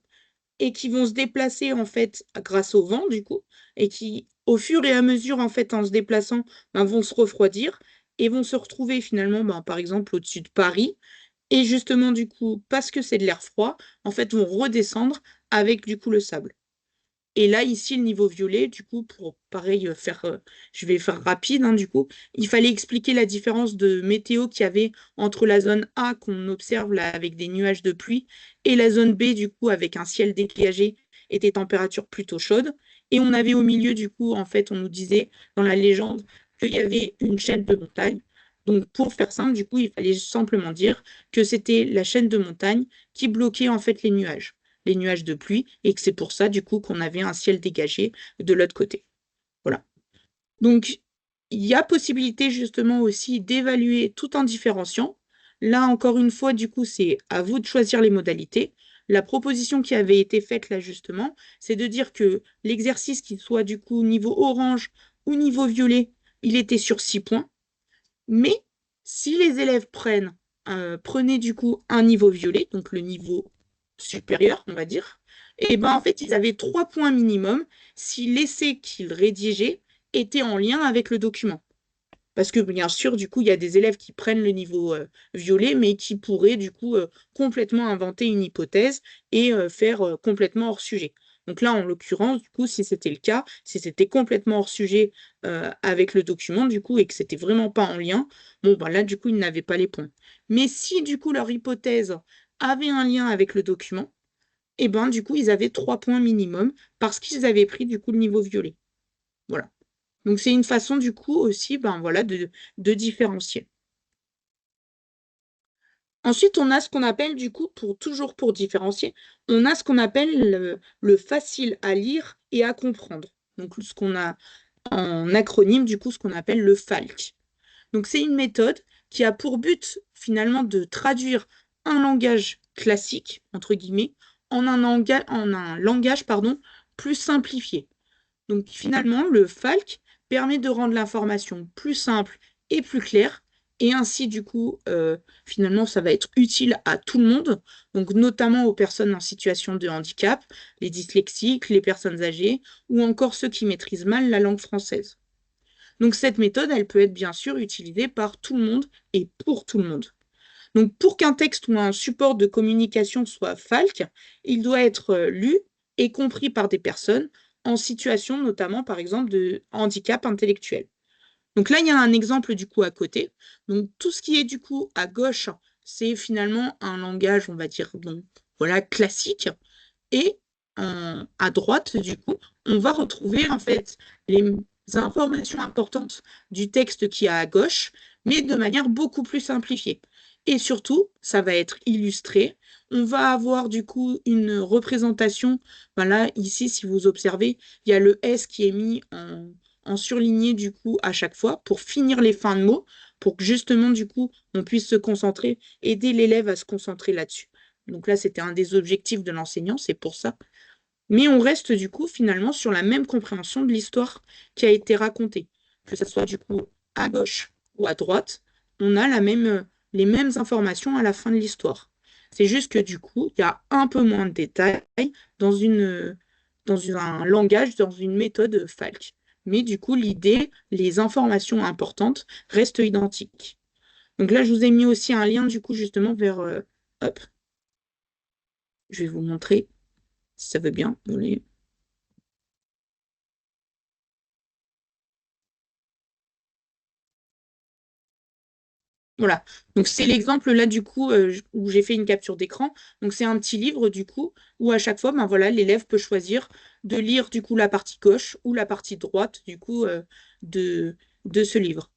et qui vont se déplacer en fait grâce au vent du coup et qui au fur et à mesure en fait en se déplaçant ben, vont se refroidir et vont se retrouver finalement ben, par exemple au-dessus de Paris et justement du coup parce que c'est de l'air froid en fait vont redescendre avec du coup le sable. Et là, ici, le niveau violet, du coup, pour pareil je vais faire rapide, hein, du coup, il fallait expliquer la différence de météo qu'il y avait entre la zone A qu'on observe là avec des nuages de pluie et la zone B, du coup, avec un ciel dégagé et des températures plutôt chaudes. Et on avait au milieu, du coup, en fait, on nous disait dans la légende qu'il y avait une chaîne de montagnes. Donc, pour faire simple, du coup, il fallait simplement dire que c'était la chaîne de montagnes qui bloquait en fait les nuages de pluie, et que c'est pour ça, du coup, qu'on avait un ciel dégagé de l'autre côté. Voilà. Donc, il y a possibilité justement aussi d'évaluer tout en différenciant. Là, encore une fois, du coup, c'est à vous de choisir les modalités. La proposition qui avait été faite là, justement, c'est de dire que l'exercice, qu'il soit du coup niveau orange ou niveau violet, il était sur 6 points. Mais si les élèves prenaient du coup un niveau violet, donc le niveau supérieur, on va dire, et ben en fait, ils avaient 3 points minimum si l'essai qu'ils rédigeaient était en lien avec le document. Parce que bien sûr, du coup, il y a des élèves qui prennent le niveau violet, mais qui pourraient du coup complètement inventer une hypothèse et faire complètement hors sujet. Donc là, en l'occurrence, du coup, si c'était le cas, si c'était complètement hors sujet avec le document, du coup, et que c'était vraiment pas en lien, bon, ben là, du coup, ils n'avaient pas les points. Mais si, du coup, leur hypothèse avait un lien avec le document, et ben, du coup, ils avaient 3 points minimum parce qu'ils avaient pris, du coup, le niveau violet. Voilà. Donc c'est une façon du coup aussi ben, voilà, de différencier. Ensuite, on a ce qu'on appelle du coup, toujours pour différencier, on a ce qu'on appelle le facile à lire et à comprendre. Donc ce qu'on a en acronyme du coup ce qu'on appelle le FALC. Donc c'est une méthode qui a pour but finalement de traduire un langage classique, entre guillemets, en un langage pardon, plus simplifié. Donc finalement, le FALC permet de rendre l'information plus simple et plus claire. Et ainsi, du coup, finalement, ça va être utile à tout le monde, donc notamment aux personnes en situation de handicap, les dyslexiques, les personnes âgées, ou encore ceux qui maîtrisent mal la langue française. Donc cette méthode, elle peut être bien sûr utilisée par tout le monde et pour tout le monde. Donc pour qu'un texte ou un support de communication soit FALC, il doit être lu et compris par des personnes en situation notamment par exemple de handicap intellectuel. Donc là, il y a un exemple du coup à côté. Donc tout ce qui est du coup à gauche, c'est finalement un langage, on va dire, donc, voilà, classique. Et à droite, du coup, on va retrouver en fait les informations importantes du texte qui est à gauche, mais de manière beaucoup plus simplifiée. Et surtout, ça va être illustré. On va avoir du coup une représentation. Ben là, ici, si vous observez, il y a le S qui est mis en surligné du coup à chaque fois pour finir les fins de mots, pour que justement du coup on puisse se concentrer, aider l'élève à se concentrer là-dessus. Donc là, c'était un des objectifs de l'enseignant, c'est pour ça. Mais on reste du coup finalement sur la même compréhension de l'histoire qui a été racontée. Que ce soit du coup à gauche ou à droite, on a les mêmes informations à la fin de l'histoire. C'est juste que du coup, il y a un peu moins de détails dans un langage, dans une méthode FALC. Mais du coup, l'idée, les informations importantes restent identiques. Donc là, je vous ai mis aussi un lien du coup justement vers... hop, je vais vous montrer si ça veut bien. Voilà. Donc c'est l'exemple là du coup où j'ai fait une capture d'écran. Donc c'est un petit livre du coup où à chaque fois ben voilà l'élève peut choisir de lire du coup la partie gauche ou la partie droite du coup de de ce livre.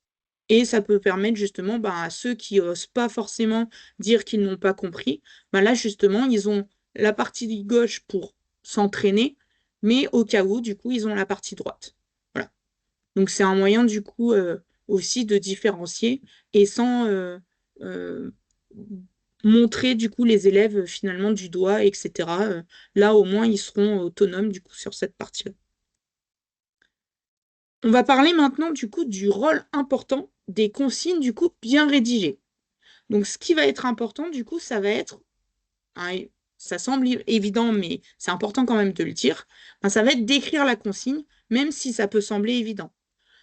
Et ça peut permettre justement ben, à ceux qui osent pas forcément dire qu'ils n'ont pas compris, ben là justement ils ont la partie gauche pour s'entraîner, mais au cas où du coup ils ont la partie droite. Voilà. Donc c'est un moyen du coup aussi de différencier et sans euh, montrer du coup les élèves finalement du doigt, etc. Là, au moins, ils seront autonomes du coup sur cette partie-là. On va parler maintenant du coup du rôle important des consignes du coup bien rédigées. Donc, ce qui va être important du coup, ça va être, hein, ça semble évident, mais c'est important quand même de le dire, ben, ça va être d'écrire la consigne, même si ça peut sembler évident.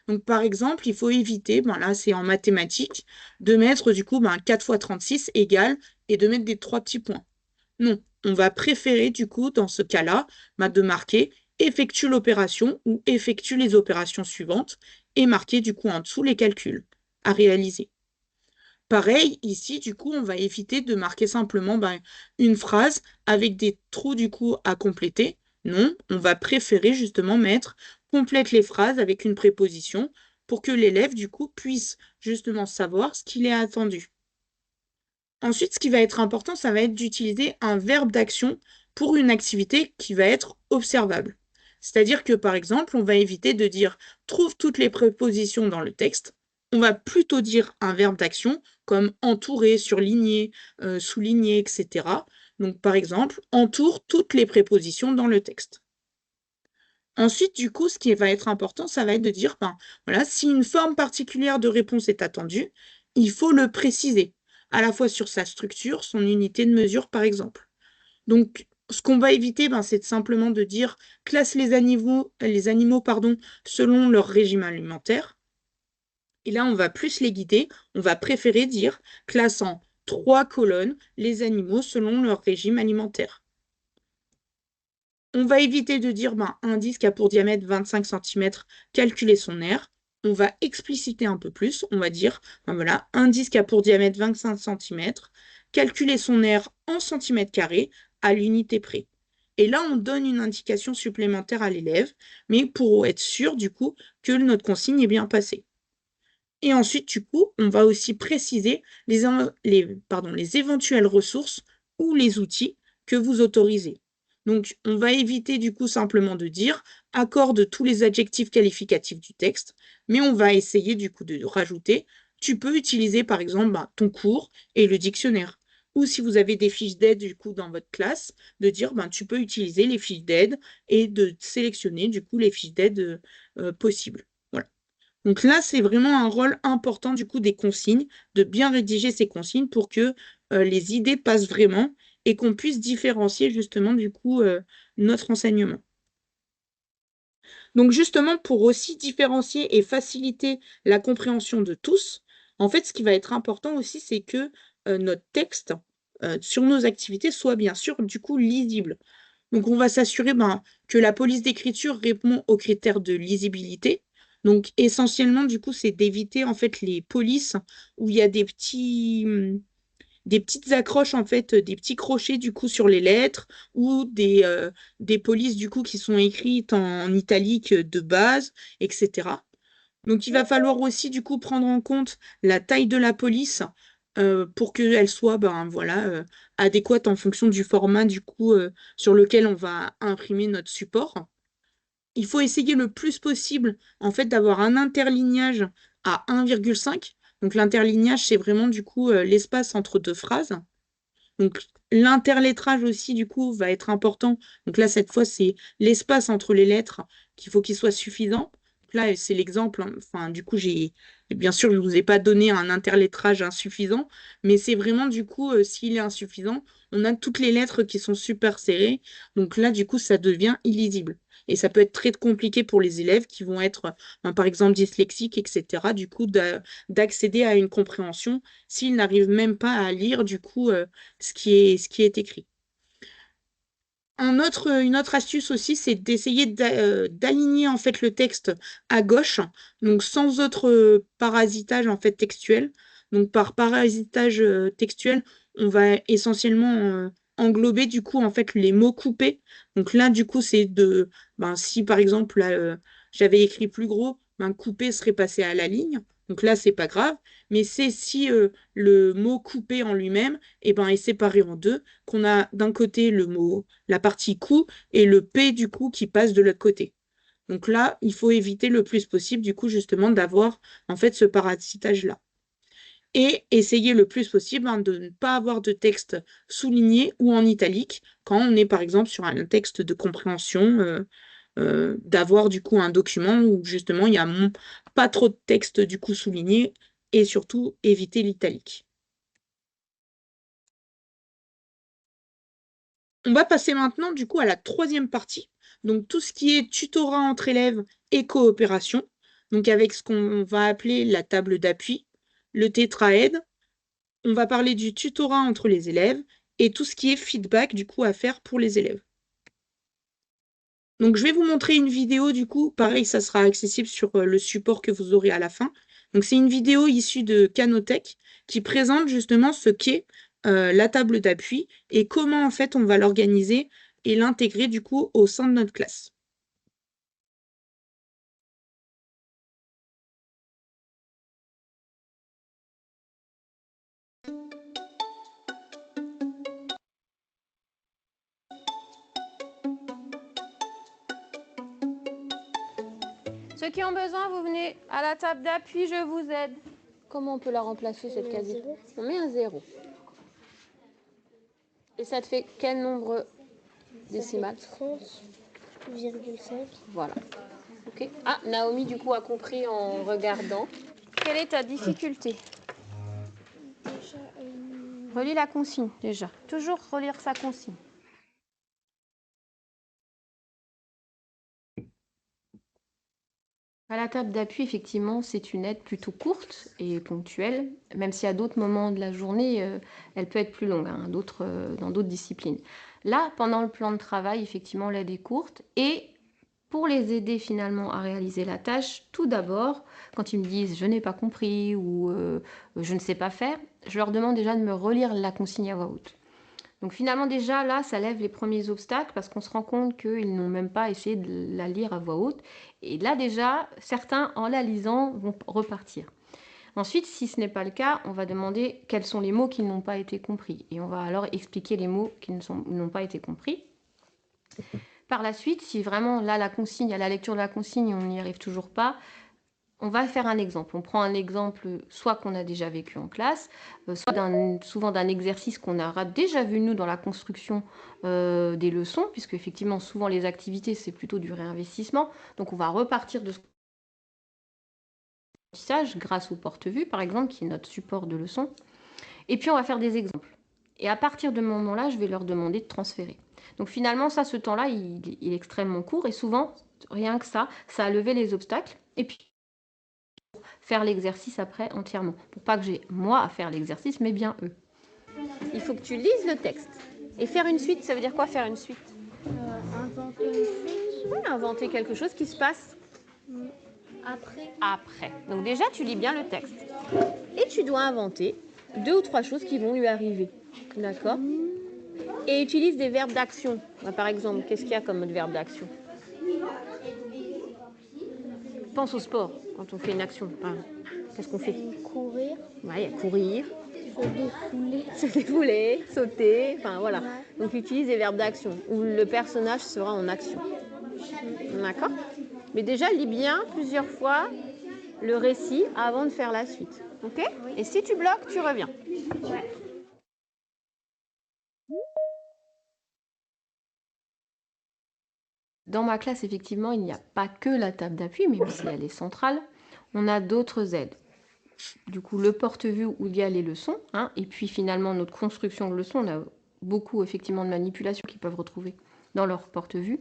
Donc, par exemple, il faut éviter, ben là, c'est en mathématiques, de mettre du coup 4 fois 36 égale et de mettre des trois petits points. Non, on va préférer du coup, dans ce cas-là, de marquer effectue l'opération ou effectue les opérations suivantes et marquer du coup en dessous les calculs à réaliser. Pareil, ici, du coup, on va éviter de marquer simplement une phrase avec des trous du coup à compléter. Non, on va préférer justement mettre complète les phrases avec une préposition pour que l'élève du coup puisse justement savoir ce qu'il est attendu. Ensuite, ce qui va être important, ça va être d'utiliser un verbe d'action pour une activité qui va être observable. C'est-à-dire que, par exemple, on va éviter de dire trouve toutes les prépositions dans le texte. On va plutôt dire un verbe d'action comme entourer, surligner, souligner, etc. Donc, par exemple, entoure toutes les prépositions dans le texte. Ensuite, du coup, ce qui va être important, ça va être de dire, voilà, si une forme particulière de réponse est attendue, il faut le préciser, à la fois sur sa structure, son unité de mesure, par exemple. Donc, ce qu'on va éviter, c'est simplement de dire classe les animaux, pardon, selon leur régime alimentaire. Et là, on va plus les guider. On va préférer dire classe en trois colonnes les animaux selon leur régime alimentaire. On va éviter de dire un disque a pour diamètre 25 cm, calculer son aire. On va expliciter un peu plus. On va dire, voilà, un disque a pour diamètre 25 cm, calculer son aire en centimètres carrés à l'unité près. Et là, on donne une indication supplémentaire à l'élève, mais pour être sûr, du coup, que notre consigne est bien passée. Et ensuite, du coup, on va aussi préciser les éventuelles ressources ou les outils que vous autorisez. Donc, on va éviter du coup simplement de dire accorde tous les adjectifs qualificatifs du texte, mais on va essayer du coup de rajouter tu peux utiliser par exemple ton cours et le dictionnaire. Ou si vous avez des fiches d'aide du coup dans votre classe, de dire tu peux utiliser les fiches d'aide et de sélectionner du coup les fiches d'aide possibles. Voilà. Donc là, c'est vraiment un rôle important du coup des consignes, de bien rédiger ces consignes pour que les idées passent vraiment et qu'on puisse différencier justement du coup notre enseignement. Donc justement, pour aussi différencier et faciliter la compréhension de tous, en fait, ce qui va être important aussi, c'est que notre texte sur nos activités soit bien sûr du coup lisible. Donc, on va s'assurer que la police d'écriture répond aux critères de lisibilité. Donc, essentiellement, du coup, c'est d'éviter en fait les polices où il y a des petites accroches, en fait, des petits crochets du coup sur les lettres ou des polices du coup qui sont écrites en italique de base, etc. Donc, il va falloir aussi du coup prendre en compte la taille de la police pour qu'elle soit voilà, adéquate en fonction du format du coup sur lequel on va imprimer notre support. Il faut essayer le plus possible en fait d'avoir un interlignage à 1,5. Donc l'interlignage, c'est vraiment du coup l'espace entre deux phrases. Donc l'interlettrage aussi du coup va être important. Donc là, cette fois, c'est l'espace entre les lettres qu'il faut qu'il soit suffisant. Donc là, c'est l'exemple, hein. Enfin, du coup, bien sûr, je ne vous ai pas donné un interlettrage insuffisant, mais c'est vraiment du coup, s'il est insuffisant, on a toutes les lettres qui sont super serrées. Donc là, du coup, ça devient illisible. Et ça peut être très compliqué pour les élèves qui vont être, par exemple, dyslexiques, etc. Du coup, d'accéder à une compréhension s'ils n'arrivent même pas à lire, du coup, ce qui est écrit. Une autre astuce aussi, c'est d'essayer d'aligner en fait le texte à gauche, donc sans autre parasitage en fait textuel. Donc par parasitage textuel, on va essentiellement englober du coup en fait les mots coupés. Donc là du coup c'est si par exemple là, j'avais écrit plus gros, coupé serait passé à la ligne. Donc là c'est pas grave, mais c'est si le mot coupé en lui-même est séparé en deux, qu'on a d'un côté la partie coup et le P du coup qui passe de l'autre côté. Donc là, il faut éviter le plus possible du coup justement d'avoir en fait ce parasitage-là. et essayer le plus possible de ne pas avoir de texte souligné ou en italique quand on est par exemple sur un texte de compréhension, d'avoir du coup un document où justement il y a pas trop de texte du coup souligné et surtout éviter l'italique. On va passer maintenant du coup à la troisième partie, donc tout ce qui est tutorat entre élèves et coopération, donc avec ce qu'on va appeler la table d'appui, le tétraède. On va parler du tutorat entre les élèves et tout ce qui est feedback du coup à faire pour les élèves. Donc je vais vous montrer une vidéo du coup, pareil, ça sera accessible sur le support que vous aurez à la fin. Donc c'est une vidéo issue de Canotech qui présente justement ce qu'est la table d'appui et comment en fait on va l'organiser et l'intégrer du coup au sein de notre classe. Ceux qui ont besoin, vous venez à la table d'appui, je vous aide. Comment on peut la remplacer cette case? On met un 0. Et ça te fait quel nombre décimal? 30,5. Voilà. Ok. Ah, Naomi du coup a compris en regardant. Quelle est ta difficulté? Déjà, Relis la consigne déjà. Toujours relire sa consigne. À la table d'appui, effectivement, c'est une aide plutôt courte et ponctuelle, même si à d'autres moments de la journée, elle peut être plus longue, hein, dans d'autres disciplines. Là, pendant le plan de travail, effectivement, l'aide est courte et pour les aider finalement à réaliser la tâche, tout d'abord, quand ils me disent je n'ai pas compris ou je ne sais pas faire, je leur demande déjà de me relire la consigne à voix haute. Donc finalement déjà là, ça lève les premiers obstacles parce qu'on se rend compte qu'ils n'ont même pas essayé de la lire à voix haute. Et là déjà, certains en la lisant vont repartir. Ensuite, si ce n'est pas le cas, on va demander quels sont les mots qui n'ont pas été compris. Et on va alors expliquer les mots qui n'ont pas été compris. Par la suite, si vraiment là la consigne, à la lecture de la consigne, on n'y arrive toujours pas, on va faire un exemple. On prend un exemple soit qu'on a déjà vécu en classe, soit souvent d'un exercice qu'on aura déjà vu nous dans la construction des leçons, puisque effectivement souvent les activités c'est plutôt du réinvestissement. Donc on va repartir de ce apprentissage grâce au porte-vue par exemple, qui est notre support de leçon. Et puis on va faire des exemples. Et à partir de ce moment-là, je vais leur demander de transférer. Donc finalement, ça, ce temps-là, il est extrêmement court et souvent, rien que ça a levé les obstacles. Et puis faire l'exercice après entièrement. Pour pas que j'ai moi à faire l'exercice, mais bien eux. Il faut que tu lises le texte. Et faire une suite, ça veut dire quoi faire une suite? Inventer une suite. Oui, inventer quelque chose qui se passe Après. après. Donc déjà, tu lis bien le texte. Et tu dois inventer 2 ou 3 choses qui vont lui arriver. D'accord? Et utilise des verbes d'action. Par exemple, qu'est-ce qu'il y a comme verbe d'action? Pense au sport quand on fait une action. Qu'est-ce qu'on fait? Courir. Ouais, il y a courir, Se défouler. se défouler, sauter, enfin voilà. Ouais. Donc utilise des verbes d'action où le personnage sera en action. D'accord? Mais déjà, lis bien plusieurs fois le récit avant de faire la suite. Ok? Oui. Et si tu bloques, tu reviens. Ouais. Dans ma classe, effectivement, il n'y a pas que la table d'appui, même si elle est centrale. On a d'autres aides. Du coup, le porte-vue où il y a les leçons, hein, et puis finalement notre construction de leçons, on a beaucoup effectivement de manipulations qu'ils peuvent retrouver dans leur porte-vue.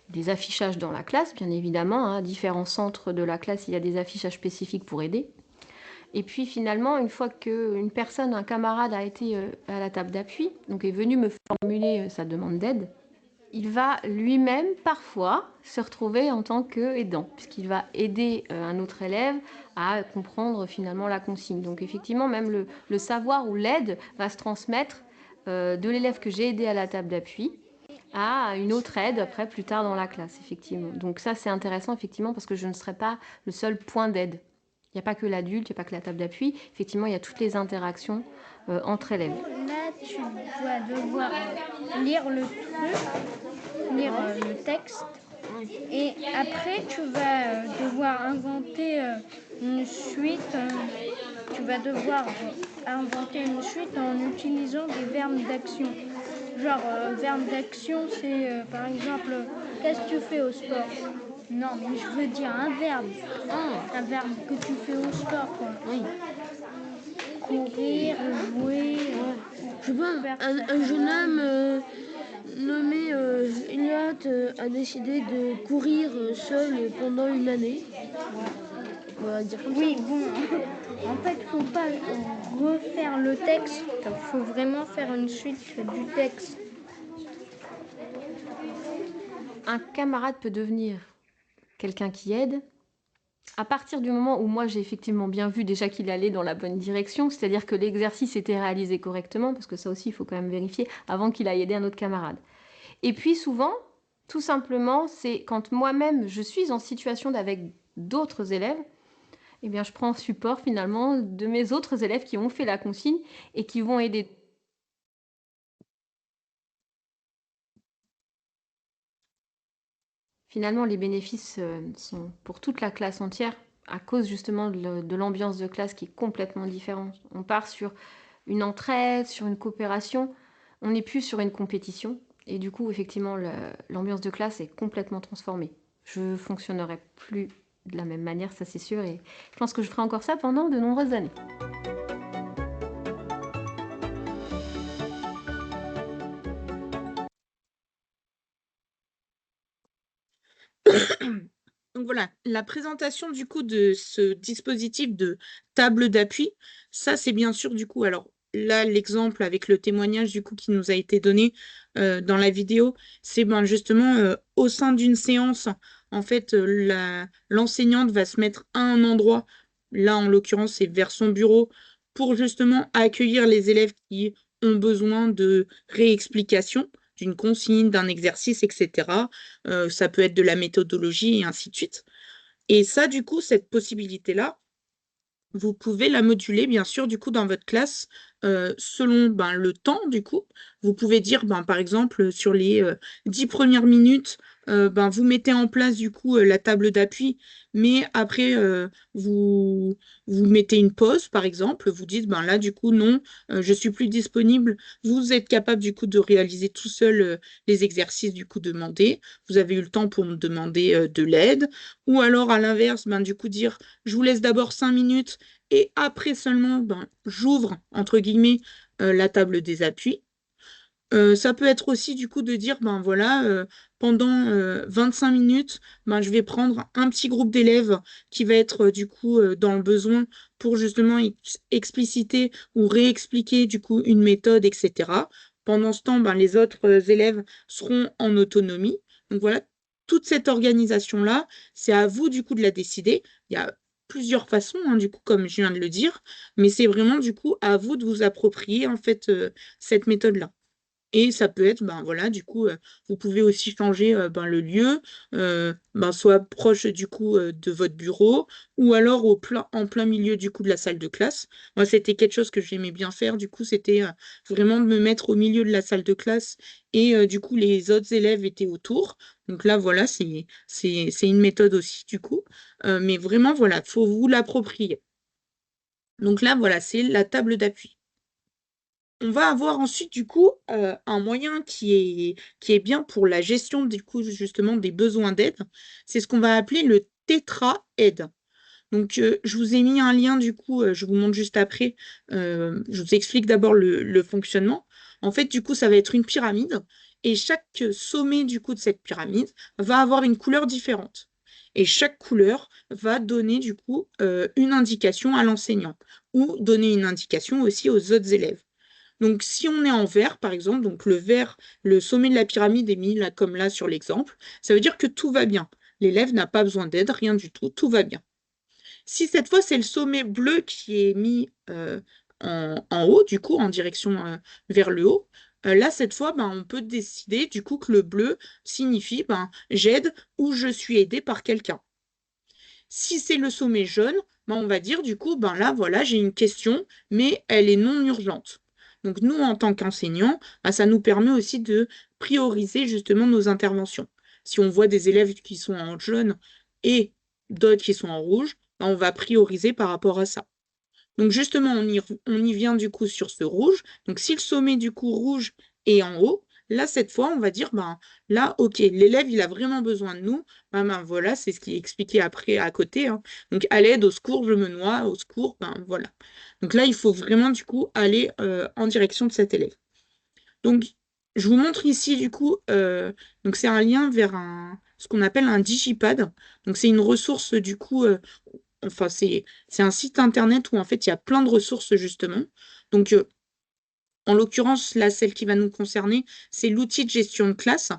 Des affichages dans la classe, bien évidemment, hein, à différents centres de la classe, il y a des affichages spécifiques pour aider. Et puis finalement, une fois qu'une personne, un camarade a été à la table d'appui, donc est venu me formuler sa demande d'aide, il va lui-même parfois se retrouver en tant qu'aidant, puisqu'il va aider un autre élève à comprendre finalement la consigne. Donc effectivement, même le savoir ou l'aide va se transmettre de l'élève que j'ai aidé à la table d'appui à une autre aide après plus tard dans la classe, effectivement. Donc ça, c'est intéressant, effectivement, parce que je ne serai pas le seul point d'aide. Il n'y a pas que l'adulte, il n'y a pas que la table d'appui. Effectivement, il y a toutes les interactions entre élèves. Là, tu vas devoir lire le truc, lire le texte. Et après, tu vas devoir inventer une suite tu vas devoir inventer une suite en utilisant des verbes d'action. Genre, verbe d'action, c'est par exemple, qu'est-ce que tu fais au sport? Non, mais je veux dire un verbe. Ah, Un verbe que tu fais au sport, quoi. oui. Courir, jouer, Je sais pas, faire un jeune homme nommé Elliot a décidé de courir seul pendant une année. On va dire comme Oui, ça. bon, en fait, faut pas refaire le texte, faut vraiment faire une suite du texte. Un camarade peut devenir quelqu'un qui aide à partir du moment où moi j'ai effectivement bien vu déjà qu'il allait dans la bonne direction, c'est-à-dire que l'exercice était réalisé correctement, parce que ça aussi il faut quand même vérifier avant qu'il aille aider un autre camarade. Et puis souvent, tout simplement, c'est quand moi-même je suis en situation d'avec d'autres élèves, eh bien je prends support finalement de mes autres élèves qui ont fait la consigne et qui vont aider. Finalement, les bénéfices sont pour toute la classe entière à cause justement de l'ambiance de classe qui est complètement différente. On part sur une entraide, sur une coopération, on n'est plus sur une compétition. Et du coup, effectivement, l'ambiance de classe est complètement transformée. Je fonctionnerai plus de la même manière, ça c'est sûr, et je pense que je ferai encore ça pendant de nombreuses années. Donc voilà, la présentation du coup de ce dispositif de table d'appui, ça c'est bien sûr du coup, alors là l'exemple avec le témoignage du coup qui nous a été donné dans la vidéo, c'est ben, justement au sein d'une séance, en fait l'enseignante va se mettre à un endroit, là en l'occurrence c'est vers son bureau, pour justement accueillir les élèves qui ont besoin de réexplication d'une consigne, d'un exercice, etc. Ça peut être de la méthodologie et ainsi de suite. Et ça, du coup, cette possibilité-là, vous pouvez la moduler, bien sûr, du coup, dans votre classe, selon ben, le temps, du coup. Vous pouvez dire, ben, par exemple, sur les 10 premières minutes, ben, vous mettez en place, du coup, la table d'appui, mais après, vous mettez une pause, par exemple. Vous dites, ben, là, du coup, non, je suis plus disponible. Vous êtes capable, du coup, de réaliser tout seul les exercices, du coup, demandés. Vous avez eu le temps pour me demander de l'aide. Ou alors, à l'inverse, ben, du coup, dire, je vous laisse d'abord 5 minutes et après seulement, ben, j'ouvre, entre guillemets, la table des appuis. Ça peut être aussi du coup de dire, ben voilà, pendant 25 minutes, ben, je vais prendre un petit groupe d'élèves qui va être du coup dans le besoin pour justement expliciter ou réexpliquer du coup une méthode, etc. Pendant ce temps, ben, les autres élèves seront en autonomie. Donc voilà, toute cette organisation-là, c'est à vous du coup de la décider. Il y a plusieurs façons, hein, du coup, comme je viens de le dire, mais c'est vraiment du coup à vous de vous approprier en fait cette méthode-là. Et ça peut être, ben voilà, du coup, vous pouvez aussi changer ben, le lieu, ben, soit proche du coup de votre bureau, ou alors en plein milieu du coup de la salle de classe. Moi, c'était quelque chose que j'aimais bien faire, du coup, c'était vraiment de me mettre au milieu de la salle de classe et du coup, les autres élèves étaient autour. Donc là, voilà, c'est une méthode aussi, du coup. Mais vraiment, voilà, il faut vous l'approprier. Donc là, voilà, c'est la table d'appui. On va avoir ensuite du coup un moyen qui est bien pour la gestion du coup justement des besoins d'aide. C'est ce qu'on va appeler le tétra-aide. Donc je vous ai mis un lien du coup, je vous montre juste après. Je vous explique d'abord le fonctionnement. En fait, du coup, ça va être une pyramide et chaque sommet du coup de cette pyramide va avoir une couleur différente. Et chaque couleur va donner du coup une indication à l'enseignant ou donner une indication aussi aux autres élèves. Donc, si on est en vert, par exemple, donc le vert, le sommet de la pyramide est mis là, comme là sur l'exemple, ça veut dire que tout va bien. L'élève n'a pas besoin d'aide, rien du tout va bien. Si cette fois, c'est le sommet bleu qui est mis en haut, du coup, en direction vers le haut, là, cette fois, ben, on peut décider du coup que le bleu signifie ben, j'aide ou je suis aidé par quelqu'un. Si c'est le sommet jaune, ben, on va dire du coup, ben là, voilà, j'ai une question, mais elle est non urgente. Donc nous, en tant qu'enseignants, ben, ça nous permet aussi de prioriser justement nos interventions. Si on voit des élèves qui sont en jaune et d'autres qui sont en rouge, ben, on va prioriser par rapport à ça. Donc justement, on y vient du coup sur ce rouge. Donc si le sommet du coup rouge est en haut, là, cette fois, on va dire, ben, là, ok, l'élève, il a vraiment besoin de nous. Ben, voilà, c'est ce qui est expliqué après à côté, hein. Donc à l'aide, au secours, je me noie, au secours, ben voilà. Donc là, il faut vraiment du coup aller en direction de cet élève. Donc, je vous montre ici, du coup, donc c'est un lien vers ce qu'on appelle un digipad. Donc, c'est une ressource, du coup, enfin, c'est un site internet où, en fait, il y a plein de ressources, justement. Donc, en l'occurrence, là, celle qui va nous concerner, c'est l'outil de gestion de classe.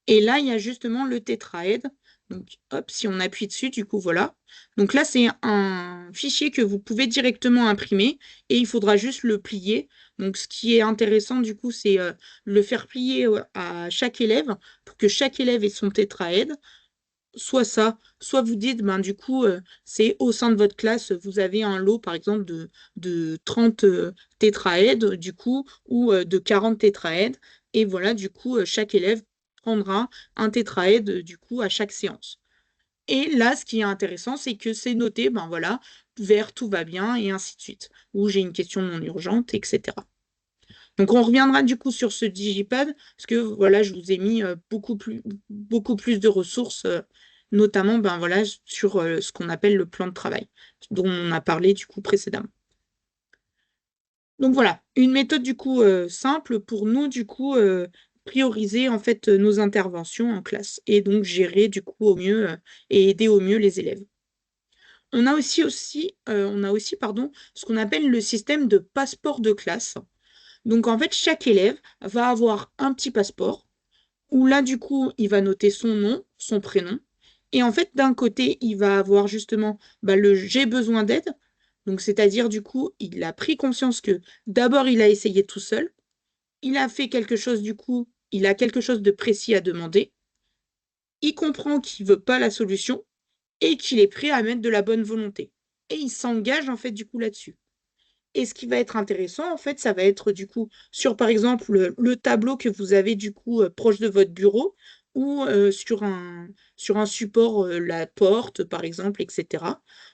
Et là, il y a justement le tétraède. Donc, hop, si on appuie dessus, du coup, voilà. Donc là, c'est un fichier que vous pouvez directement imprimer et il faudra juste le plier. Donc, ce qui est intéressant, du coup, c'est le faire plier à chaque élève pour que chaque élève ait son tétraède. Soit ça, soit vous dites, ben, du coup, c'est au sein de votre classe, vous avez un lot, par exemple, de 30 tétraèdes, du coup, ou de 40 tétraèdes. Et voilà, du coup, chaque élève prendra un tétraède, du coup, à chaque séance. Et là, ce qui est intéressant, c'est que c'est noté, ben voilà, vert, tout va bien, et ainsi de suite. Ou j'ai une question non urgente, etc. Donc, on reviendra du coup sur ce digipad, parce que voilà, je vous ai mis beaucoup plus de ressources, notamment ben, voilà, sur ce qu'on appelle le plan de travail, dont on a parlé du coup précédemment. Donc voilà, une méthode du coup simple pour nous du coup prioriser en fait nos interventions en classe et donc gérer du coup au mieux et aider au mieux les élèves. On a aussi pardon, ce qu'on appelle le système de passeport de classe. Donc en fait, chaque élève va avoir un petit passeport où là, du coup, il va noter son nom, son prénom. Et en fait, d'un côté, il va avoir justement bah, le j'ai besoin d'aide. Donc c'est-à-dire, du coup, il a pris conscience que d'abord, il a essayé tout seul. Il a fait quelque chose, du coup, il a quelque chose de précis à demander. Il comprend qu'il ne veut pas la solution et qu'il est prêt à mettre de la bonne volonté. Et il s'engage, en fait, du coup, là-dessus. Et ce qui va être intéressant, en fait, ça va être du coup sur, par exemple, le tableau que vous avez du coup proche de votre bureau ou sur un support, la porte, par exemple, etc.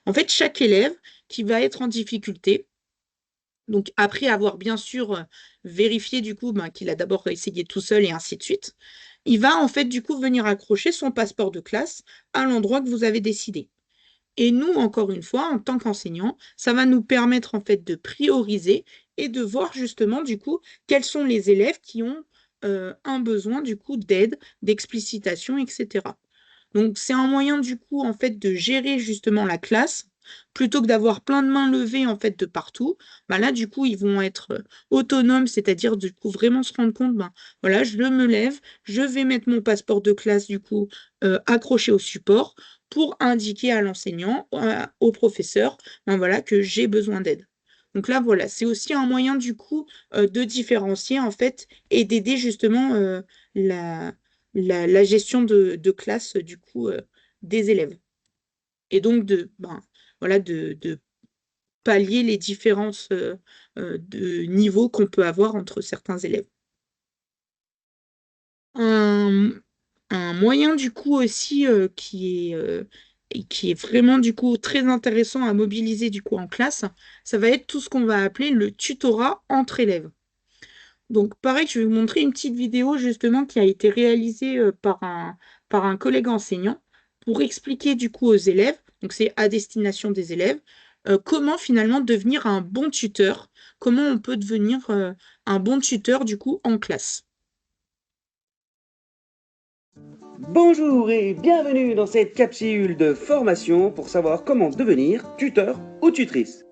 En fait, chaque élève qui va être en difficulté, donc après avoir bien sûr vérifié du coup ben, qu'il a d'abord essayé tout seul et ainsi de suite, il va en fait du coup venir accrocher son passeport de classe à l'endroit que vous avez décidé. Et nous, encore une fois, en tant qu'enseignants, ça va nous permettre en fait de prioriser et de voir justement du coup quels sont les élèves qui ont un besoin du coup d'aide, d'explicitation, etc. Donc c'est un moyen du coup en fait de gérer justement la classe plutôt que d'avoir plein de mains levées en fait de partout. Bah là du coup ils vont être autonomes, c'est-à-dire du coup vraiment se rendre compte, ben voilà, je me lève, je vais mettre mon passeport de classe du coup accroché au support pour indiquer à l'enseignant, au professeur, ben voilà que j'ai besoin d'aide. Donc là voilà, c'est aussi un moyen du coup de différencier en fait et d'aider justement la la gestion de classe du coup des élèves. Et donc ben, voilà, de pallier les différences de niveau qu'on peut avoir entre certains élèves. Un, un moyen du coup aussi et qui est vraiment du coup très intéressant à mobiliser du coup en classe, ça va être tout ce qu'on va appeler le tutorat entre élèves. Donc, pareil, je vais vous montrer une petite vidéo justement qui a été réalisée par un collègue enseignant pour expliquer du coup aux élèves, donc c'est à destination des élèves, comment finalement devenir un bon tuteur, comment on peut devenir un bon tuteur du coup en classe. Bonjour et bienvenue dans cette capsule de formation pour savoir comment devenir tuteur ou tutrice.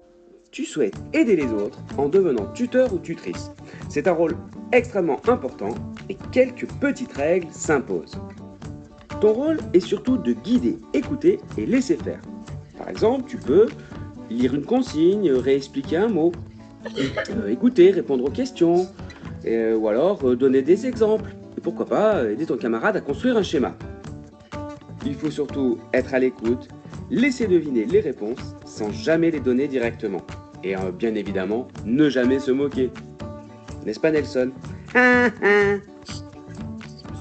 Tu souhaites aider les autres en devenant tuteur ou tutrice. C'est un rôle extrêmement important et quelques petites règles s'imposent. Ton rôle est surtout de guider, écouter et laisser faire. Par exemple, tu peux lire une consigne, réexpliquer un mot, écouter, répondre aux questions, ou alors donner des exemples. Et pourquoi pas aider ton camarade à construire un schéma. Il faut surtout être à l'écoute, laisser deviner les réponses sans jamais les donner directement. Et bien évidemment, ne jamais se moquer. N'est-ce pas Nelson?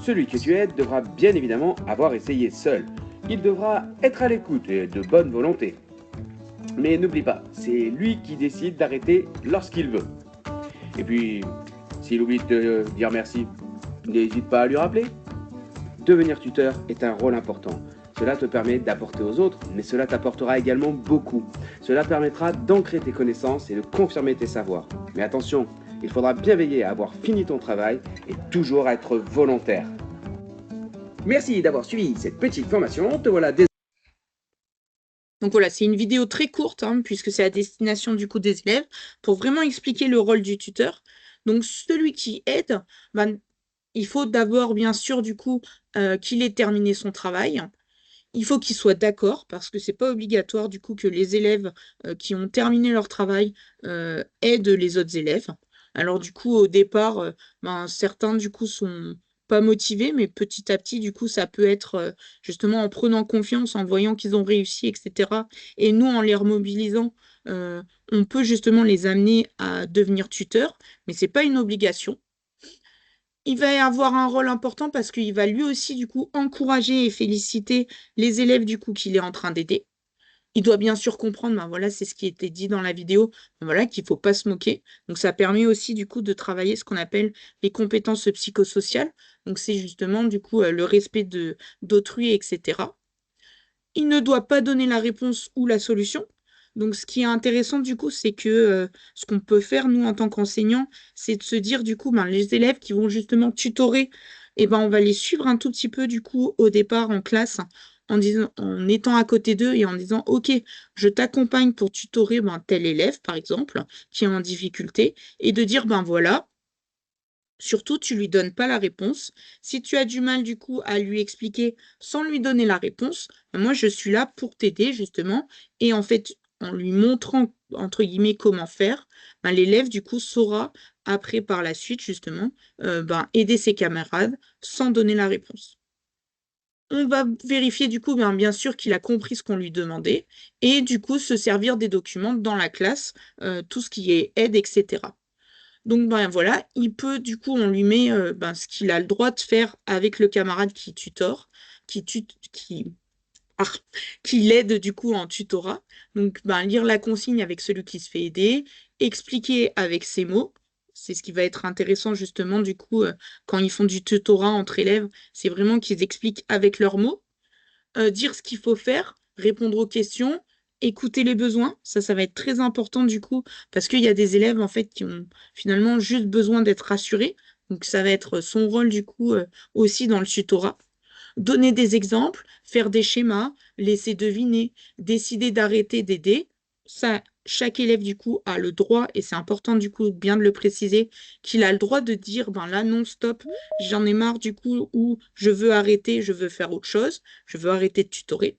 Celui que tu aides devra bien évidemment avoir essayé seul. Il devra être à l'écoute et de bonne volonté. Mais n'oublie pas, c'est lui qui décide d'arrêter lorsqu'il veut. Et puis, s'il oublie de te dire merci, n'hésite pas à lui rappeler. Devenir tuteur est un rôle important. Cela te permet d'apporter aux autres, mais cela t'apportera également beaucoup. Cela permettra d'ancrer tes connaissances et de confirmer tes savoirs. Mais attention, il faudra bien veiller à avoir fini ton travail et toujours être volontaire. Merci d'avoir suivi cette petite formation. Te voilà désormais. Donc voilà, c'est une vidéo très courte, hein, puisque c'est à destination du coup des élèves, pour vraiment expliquer le rôle du tuteur. Donc celui qui aide, ben, il faut d'abord bien sûr du coup qu'il ait terminé son travail. Il faut qu'il soit d'accord, parce que c'est pas obligatoire du coup que les élèves qui ont terminé leur travail aident les autres élèves. Alors du coup, au départ, ben, certains du coup sont pas motivés, mais petit à petit, du coup, ça peut être justement en prenant confiance, en voyant qu'ils ont réussi, etc. Et nous, en les remobilisant, on peut justement les amener à devenir tuteurs, mais c'est pas une obligation. Il va y avoir un rôle important parce qu'il va lui aussi, du coup, encourager et féliciter les élèves, du coup, qu'il est en train d'aider. Il doit bien sûr comprendre, ben voilà, c'est ce qui était dit dans la vidéo, ben voilà, qu'il ne faut pas se moquer. Donc, ça permet aussi, du coup, de travailler ce qu'on appelle les compétences psychosociales. Donc, c'est justement, du coup, le respect d'autrui, etc. Il ne doit pas donner la réponse ou la solution. Donc, ce qui est intéressant, du coup, c'est que ce qu'on peut faire, nous, en tant qu'enseignants, c'est de se dire, du coup, ben, les élèves qui vont justement tutorer, eh ben, on va les suivre un tout petit peu, du coup, au départ en classe, en étant à côté d'eux et en disant, OK, je t'accompagne pour tutorer ben, tel élève, par exemple, qui est en difficulté, et de dire, ben voilà, surtout, tu lui donnes pas la réponse. Si tu as du mal, du coup, à lui expliquer sans lui donner la réponse, ben, moi, je suis là pour t'aider, justement. Et en fait, en lui montrant, entre guillemets, comment faire, ben, l'élève, du coup, saura, après, par la suite, justement, ben, aider ses camarades sans donner la réponse. On va vérifier, du coup, bien sûr, qu'il a compris ce qu'on lui demandait. Et, du coup, se servir des documents dans la classe, tout ce qui est aide, etc. Donc ben voilà, il peut du coup on lui met ben, ce qu'il a le droit de faire avec le camarade qui tutore, qui tut ah, qui l'aide du coup en tutorat. Donc ben, lire la consigne avec celui qui se fait aider, expliquer avec ses mots. C'est ce qui va être intéressant justement du coup quand ils font du tutorat entre élèves, c'est vraiment qu'ils expliquent avec leurs mots dire ce qu'il faut faire, répondre aux questions, écouter les besoins. Ça va être très important du coup, parce qu'il y a des élèves en fait qui ont finalement juste besoin d'être rassurés. Donc ça va être son rôle du coup aussi dans le tutorat. Donner des exemples, faire des schémas, laisser deviner, décider d'arrêter d'aider. Ça, chaque élève du coup a le droit, et c'est important du coup bien de le préciser, qu'il a le droit de dire ben là non stop, j'en ai marre du coup, ou je veux arrêter, je veux faire autre chose, je veux arrêter de tutorer.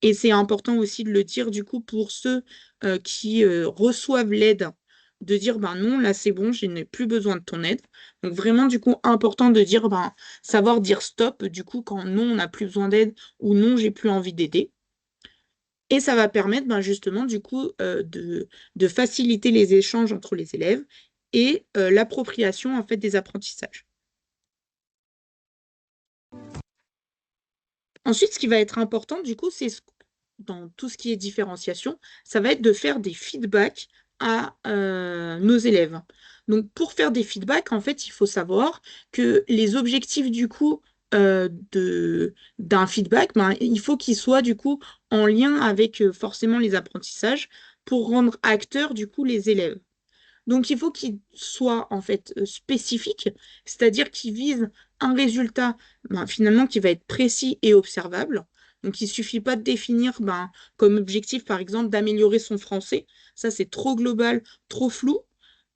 Et c'est important aussi de le dire du coup pour ceux qui reçoivent l'aide, de dire ben non, là c'est bon, je n'ai plus besoin de ton aide. Donc vraiment du coup important de dire ben savoir dire stop du coup quand non, on n'a plus besoin d'aide ou non, j'ai plus envie d'aider. Et ça va permettre ben, justement du coup de faciliter les échanges entre les élèves et l'appropriation en fait des apprentissages. Ensuite, ce qui va être important, du coup, c'est dans tout ce qui est différenciation, ça va être de faire des feedbacks à nos élèves. Donc, pour faire des feedbacks, en fait, il faut savoir que les objectifs, du coup, d'un feedback, ben, il faut qu'il soit, du coup, en lien avec forcément les apprentissages pour rendre acteurs, du coup, les élèves. Donc, il faut qu'il soit en fait spécifique, c'est-à-dire qu'il vise un résultat ben, finalement qui va être précis et observable. Donc, il ne suffit pas de définir ben, comme objectif, par exemple, d'améliorer son français. Ça, c'est trop global, trop flou.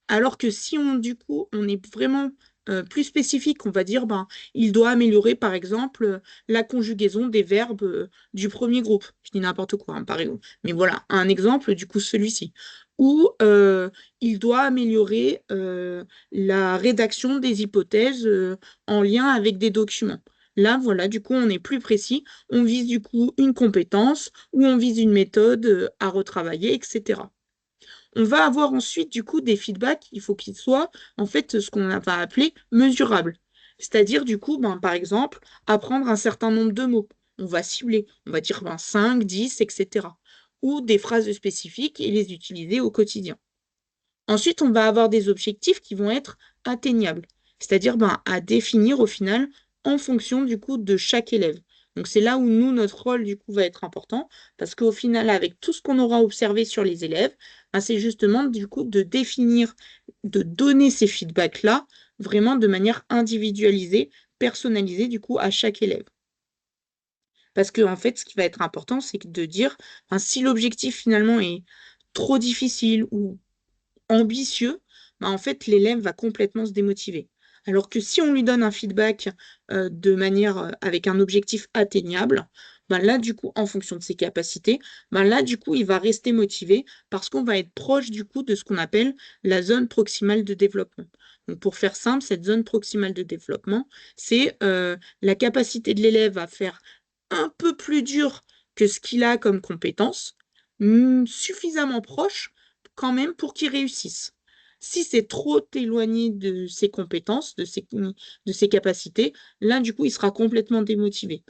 Alors que si on, du coup, on est vraiment plus spécifique, on va dire, ben, il doit améliorer, par exemple, la conjugaison des verbes du premier groupe. Je dis n'importe quoi, hein, par exemple. Mais voilà, un exemple, du coup, celui-ci. Ou il doit améliorer la rédaction des hypothèses en lien avec des documents. Là, voilà, du coup, on est plus précis. On vise, du coup, une compétence ou on vise une méthode à retravailler, etc. On va avoir ensuite, du coup, des feedbacks. Il faut qu'ils soient, en fait, ce qu'on va appeler mesurables. C'est-à-dire, du coup, ben, par exemple, apprendre un certain nombre de mots. On va cibler. On va dire ben, 5, 10, etc. ou des phrases spécifiques et les utiliser au quotidien. Ensuite, on va avoir des objectifs qui vont être atteignables, c'est-à-dire à définir au final en fonction du coup de chaque élève. Donc c'est là où nous, notre rôle du coup va être important, parce qu'au final, avec tout ce qu'on aura observé sur les élèves, c'est justement du coup de définir, de donner ces feedbacks-là vraiment de manière individualisée, personnalisée du coup à chaque élève. Parce que en fait, ce qui va être important, c'est de dire, si l'objectif finalement est trop difficile ou ambitieux, en fait, l'élève va complètement se démotiver. Alors que si on lui donne un feedback de manière avec un objectif atteignable, là, du coup, en fonction de ses capacités, là, du coup, il va rester motivé parce qu'on va être proche, du coup, de ce qu'on appelle la zone proximale de développement. Donc, pour faire simple, cette zone proximale de développement, c'est la capacité de l'élève à faire un peu plus dur que ce qu'il a comme compétence, suffisamment proche quand même pour qu'il réussisse. Si c'est trop éloigné de ses compétences, de ses capacités, là, du coup, il sera complètement démotivé.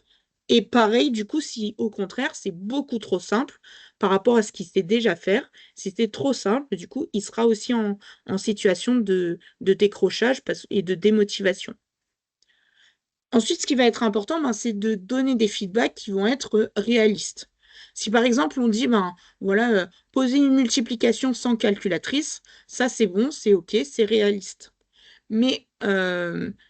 Et pareil, du coup, si au contraire, c'est beaucoup trop simple par rapport à ce qu'il sait déjà faire, si c'est trop simple, du coup, il sera aussi en situation de décrochage et de démotivation. Ensuite, ce qui va être important, c'est de donner des feedbacks qui vont être réalistes. Si par exemple on dit, voilà, poser une multiplication sans calculatrice, ça c'est bon, c'est OK, c'est réaliste. Mais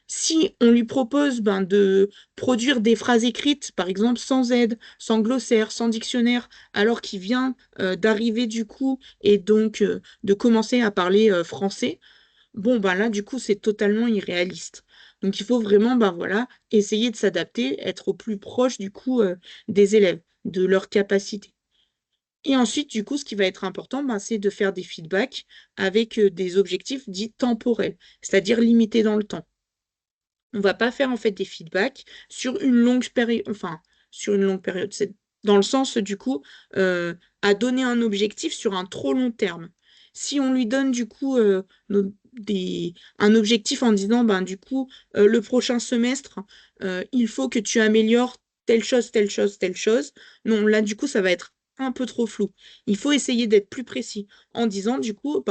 si on lui propose de produire des phrases écrites, par exemple sans aide, sans glossaire, sans dictionnaire, alors qu'il vient d'arriver du coup et donc de commencer à parler français, bon, là, du coup, c'est totalement irréaliste. Donc, il faut vraiment, voilà, essayer de s'adapter, être au plus proche, du coup, des élèves, de leurs capacités. Et ensuite, du coup, ce qui va être important, c'est de faire des feedbacks avec des objectifs dits temporels, c'est-à-dire limités dans le temps. On ne va pas faire, en fait, des feedbacks sur une longue période, enfin, sur une longue période. C'est dans le sens, du coup, à donner un objectif sur un trop long terme. Si on lui donne, du coup, un objectif en disant, du coup, le prochain semestre, il faut que tu améliores telle chose, telle chose, telle chose. Non, là, du coup, ça va être un peu trop flou. Il faut essayer d'être plus précis en disant, du coup,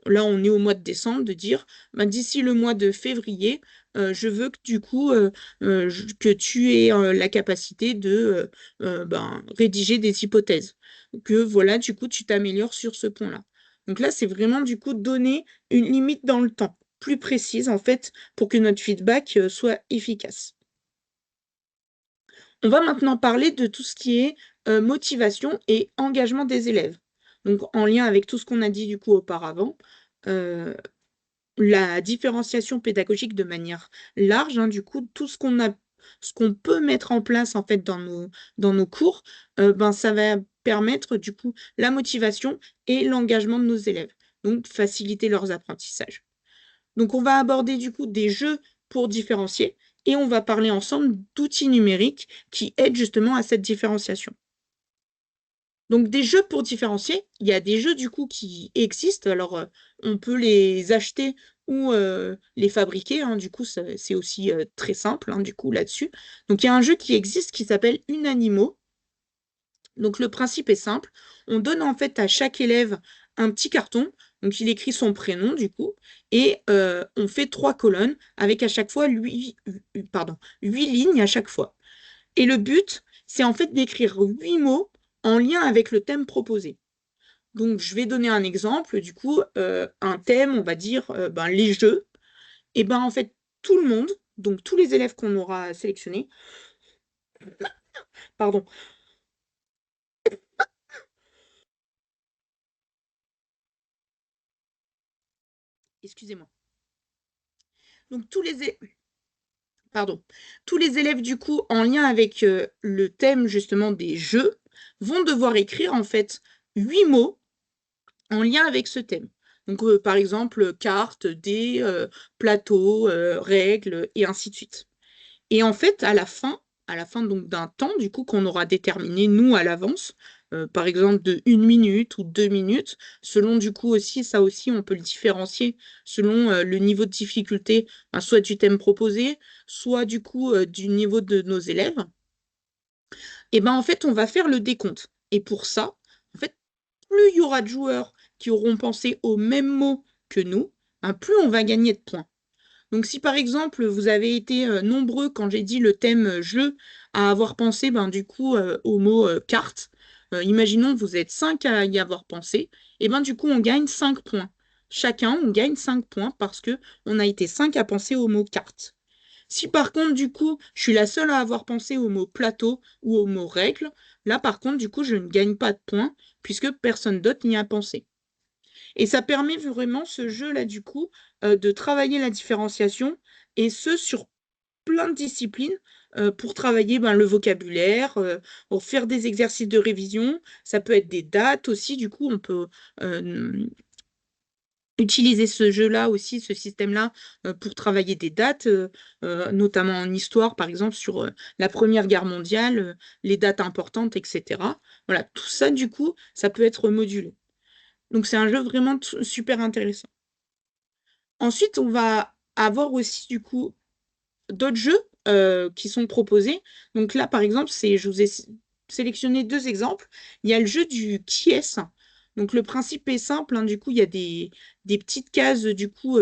là, on est au mois de décembre, de dire, d'ici le mois de février, je veux que, du coup, que tu aies la capacité de rédiger des hypothèses. Que, voilà, du coup, tu t'améliores sur ce point-là. Donc là, c'est vraiment du coup donner une limite dans le temps, plus précise en fait, pour que notre feedback soit efficace. On va maintenant parler de tout ce qui est motivation et engagement des élèves. Donc en lien avec tout ce qu'on a dit du coup auparavant, la différenciation pédagogique de manière large, du coup, tout ce qu'on peut mettre en place en fait dans nos cours, ça va permettre du coup la motivation et l'engagement de nos élèves, donc faciliter leurs apprentissages. Donc on va aborder du coup des jeux pour différencier et on va parler ensemble d'outils numériques qui aident justement à cette différenciation. Donc des jeux pour différencier, il y a des jeux du coup qui existent, alors on peut les acheter ou les fabriquer, du coup c'est aussi très simple du coup là-dessus. Donc il y a un jeu qui existe qui s'appelle Unanimo. Donc le principe est simple, on donne en fait à chaque élève un petit carton, donc il écrit son prénom du coup, et on fait 3 colonnes avec à chaque fois 8 lignes à chaque fois. Et le but, c'est en fait d'écrire 8 mots en lien avec le thème proposé. Donc, je vais donner un exemple, du coup, un thème, on va dire les jeux. Et en fait, tout le monde, donc tous les élèves qu'on aura sélectionnés, pardon, excusez-moi. Donc, tous les élèves, du coup, en lien avec le thème justement des jeux, vont devoir écrire en fait 8 mots en lien avec ce thème. Donc, par exemple, cartes, dés, plateaux, règles, et ainsi de suite. Et en fait, à la fin donc d'un temps, du coup, qu'on aura déterminé, nous, à l'avance, par exemple de 1 minute ou 2 minutes, selon du coup aussi, ça aussi, on peut le différencier selon le niveau de difficulté, soit du thème proposé, soit du coup du niveau de nos élèves. Et en fait, on va faire le décompte. Et pour ça, en fait, plus il y aura de joueurs qui auront pensé au même mot que nous, ben, plus on va gagner de points. Donc si par exemple vous avez été nombreux quand j'ai dit le thème jeu à avoir pensé ben, du coup au mot carte, imaginons que vous êtes 5 à y avoir pensé, et ben du coup on gagne 5 points. Chacun on gagne 5 points parce que on a été 5 à penser au mot carte. Si par contre du coup je suis la seule à avoir pensé au mot plateau ou au mot règle, là par contre du coup je ne gagne pas de points puisque personne d'autre n'y a pensé. Et ça permet vraiment, ce jeu-là, du coup, de travailler la différenciation, et ce, sur plein de disciplines, pour travailler ben, le vocabulaire, pour faire des exercices de révision. Ça peut être des dates aussi, du coup, on peut utiliser ce jeu-là aussi, ce système-là, pour travailler des dates, notamment en histoire, par exemple, sur la Première Guerre mondiale, les dates importantes, etc. Voilà, tout ça, du coup, ça peut être modulé. Donc c'est un jeu vraiment super intéressant. Ensuite, on va avoir aussi du coup d'autres jeux qui sont proposés. Donc là, par exemple, je vous ai sélectionné deux exemples. Il y a le jeu du qui est-ce. Donc le principe est simple, hein. Du coup, il y a des petites cases, du coup,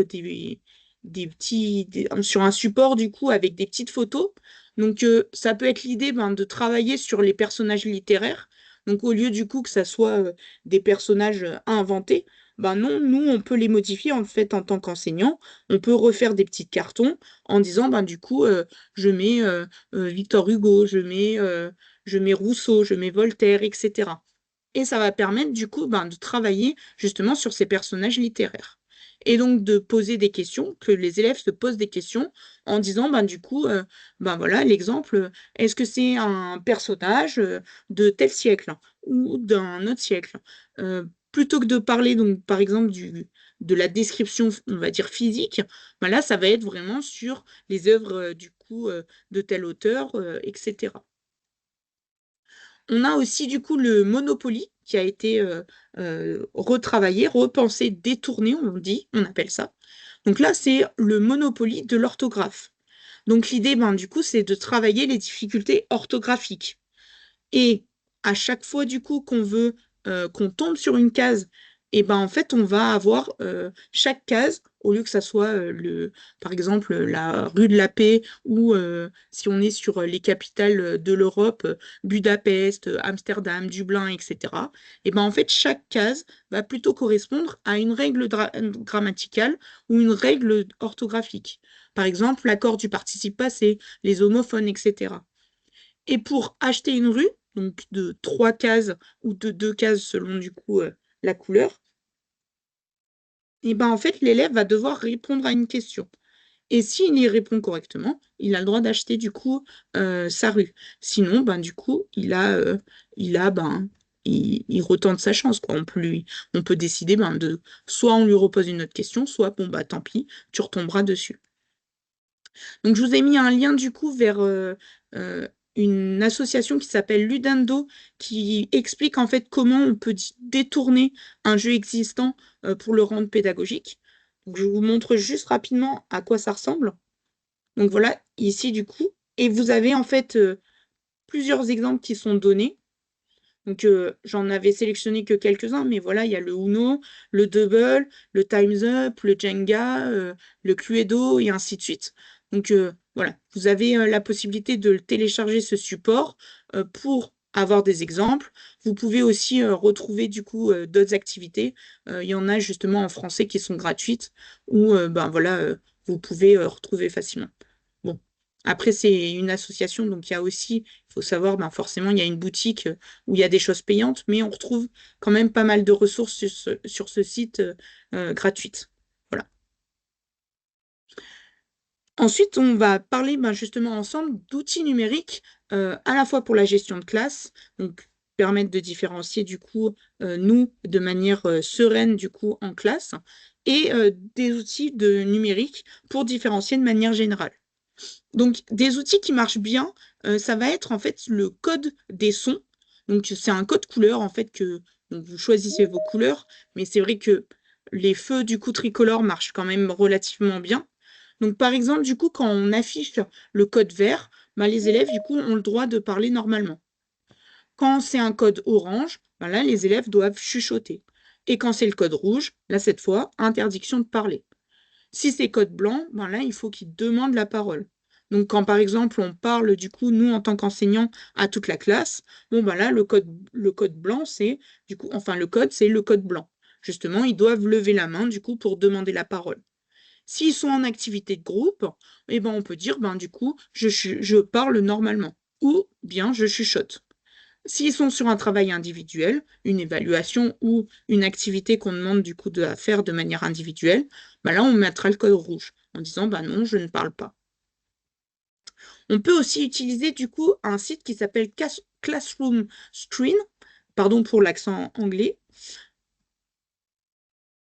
sur un support, du coup, avec des petites photos. Donc ça peut être l'idée ben, de travailler sur les personnages littéraires. Donc au lieu du coup que ça soit des personnages inventés, ben non, nous, on peut les modifier en fait en tant qu'enseignant. On peut refaire des petits cartons en disant, ben, du coup, je mets Victor Hugo, je mets Rousseau, je mets Voltaire, etc. Et ça va permettre, du coup, ben, de travailler justement sur ces personnages littéraires. Et donc de poser des questions, que les élèves se posent des questions en disant, ben, du coup, ben voilà, l'exemple, est-ce que c'est un personnage de tel siècle ou d'un autre siècle? Plutôt que de parler, donc, par exemple, de la description, on va dire, physique, ben là, ça va être vraiment sur les œuvres, du coup, de tel auteur, etc. On a aussi du coup le Monopoly qui a été retravaillé, repensé, détourné, on appelle ça. Donc là, c'est le Monopoly de l'orthographe. Donc l'idée, ben, du coup, c'est de travailler les difficultés orthographiques. Et à chaque fois, du coup, qu'on tombe sur une case, et ben en fait, on va avoir chaque case, au lieu que ça soit par exemple, la rue de la Paix, ou si on est sur les capitales de l'Europe, Budapest, Amsterdam, Dublin, etc. Et ben en fait, chaque case va plutôt correspondre à une règle grammaticale ou une règle orthographique. Par exemple, l'accord du participe passé, les homophones, etc. Et pour acheter une rue, donc de 3 cases ou de 2 cases selon du coup la couleur, et ben en fait l'élève va devoir répondre à une question. Et s'il y répond correctement, il a le droit d'acheter du coup sa rue. Sinon, ben du coup, il retente sa chance, quoi. On peut décider ben, soit on lui repose une autre question, soit bon bah tant pis, tu retomberas dessus. Donc, je vous ai mis un lien du coup vers une association qui s'appelle Ludendo, qui explique en fait comment on peut détourner un jeu existant pour le rendre pédagogique. Donc, je vous montre juste rapidement à quoi ça ressemble. Donc voilà, ici du coup. Et vous avez en fait plusieurs exemples qui sont donnés. Donc j'en avais sélectionné que quelques-uns, mais voilà, il y a le Uno, le Double, le Time's Up, le Jenga, le Cluedo et ainsi de suite. Donc voilà, vous avez la possibilité de télécharger ce support pour avoir des exemples. Vous pouvez aussi retrouver du coup d'autres activités. Il y en a justement en français qui sont gratuites ou ben voilà, vous pouvez retrouver facilement. Bon, après c'est une association, donc il y a aussi, il faut savoir, ben forcément il y a une boutique où il y a des choses payantes, mais on retrouve quand même pas mal de ressources sur ce site gratuites. Voilà. Ensuite, on va parler ben, justement ensemble d'outils numériques à la fois pour la gestion de classe, donc permettre de différencier du coup nous de manière sereine du coup en classe, et des outils de numérique pour différencier de manière générale. Donc des outils qui marchent bien, ça va être en fait le code des sons. Donc c'est un code couleur en fait que donc, vous choisissez vos couleurs, mais c'est vrai que les feux du coup tricolore marchent quand même relativement bien. Donc, par exemple, du coup, quand on affiche le code vert, ben, les élèves, du coup, ont le droit de parler normalement. Quand c'est un code orange, ben là, les élèves doivent chuchoter. Et quand c'est le code rouge, là, cette fois, interdiction de parler. Si c'est code blanc, ben là, il faut qu'ils demandent la parole. Donc, quand par exemple, on parle, du coup, nous, en tant qu'enseignants, à toute la classe, bon, ben là, le code blanc, c'est, du coup, enfin, le code, c'est le code blanc. Justement, ils doivent lever la main, du coup, pour demander la parole. S'ils sont en activité de groupe, eh ben, on peut dire, ben, du coup, je parle normalement. Ou bien je chuchote. S'ils sont sur un travail individuel, une évaluation ou une activité qu'on demande du coup de faire de manière individuelle, bah là on mettra le code rouge en disant bah non, je ne parle pas. On peut aussi utiliser du coup un site qui s'appelle Classroom Screen, pardon pour l'accent anglais.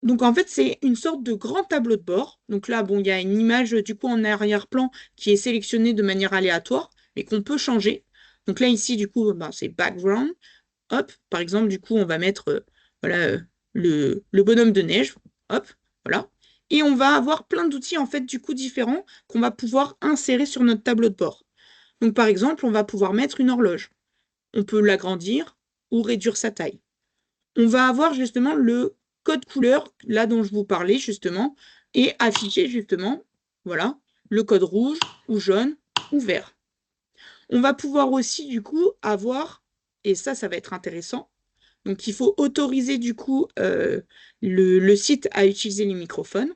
Donc en fait c'est une sorte de grand tableau de bord. Donc là bon il y a une image du coup en arrière-plan qui est sélectionnée de manière aléatoire, mais qu'on peut changer. Donc là ici du coup bah, c'est background. Hop, par exemple, du coup, on va mettre voilà, le bonhomme de neige. Hop, voilà. Et on va avoir plein d'outils, en fait, du coup, différents qu'on va pouvoir insérer sur notre tableau de bord. Donc, par exemple, on va pouvoir mettre une horloge. On peut l'agrandir ou réduire sa taille. On va avoir justement le code couleur, là dont je vous parlais, justement, et afficher, justement, voilà, le code rouge ou jaune ou vert. On va pouvoir aussi, du coup, avoir, et ça va être intéressant, donc, il faut autoriser du coup le site à utiliser les microphones.